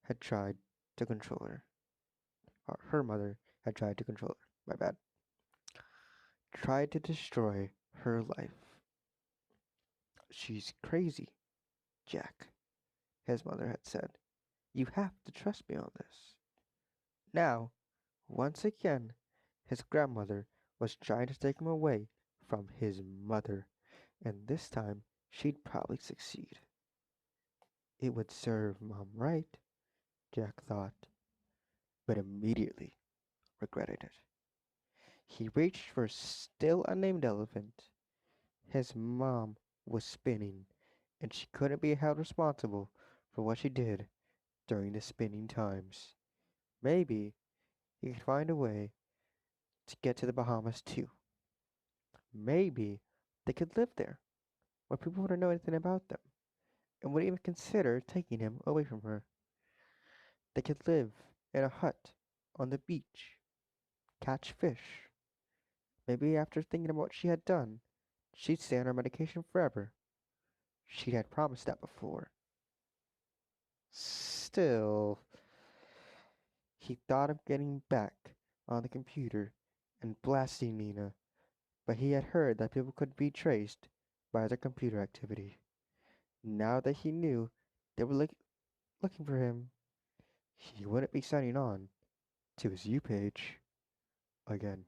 had tried to control her. Or her mother had tried to control her. My bad. Tried to destroy her life. She's crazy, Jack, his mother had said. You have to trust me on this. Now, once again, his grandmother was trying to take him away from his mother, and this time she'd probably succeed. It would serve Mom right, Jack thought, but immediately regretted it. He reached for a still unnamed elephant. His mom was spinning, and she couldn't be held responsible for what she did during the spinning times. Maybe he could find a way to get to the Bahamas too. Maybe they could live there, where people wouldn't know anything about them, and wouldn't even consider taking him away from her. They could live in a hut on the beach, catch fish. Maybe after thinking about what she had done, she'd stay on her medication forever. She had promised that before. Still, he thought of getting back on the computer and blasting Nina, but he had heard that people could be traced by their computer activity. Now that he knew they were looking for him, he wouldn't be signing on to his U page again.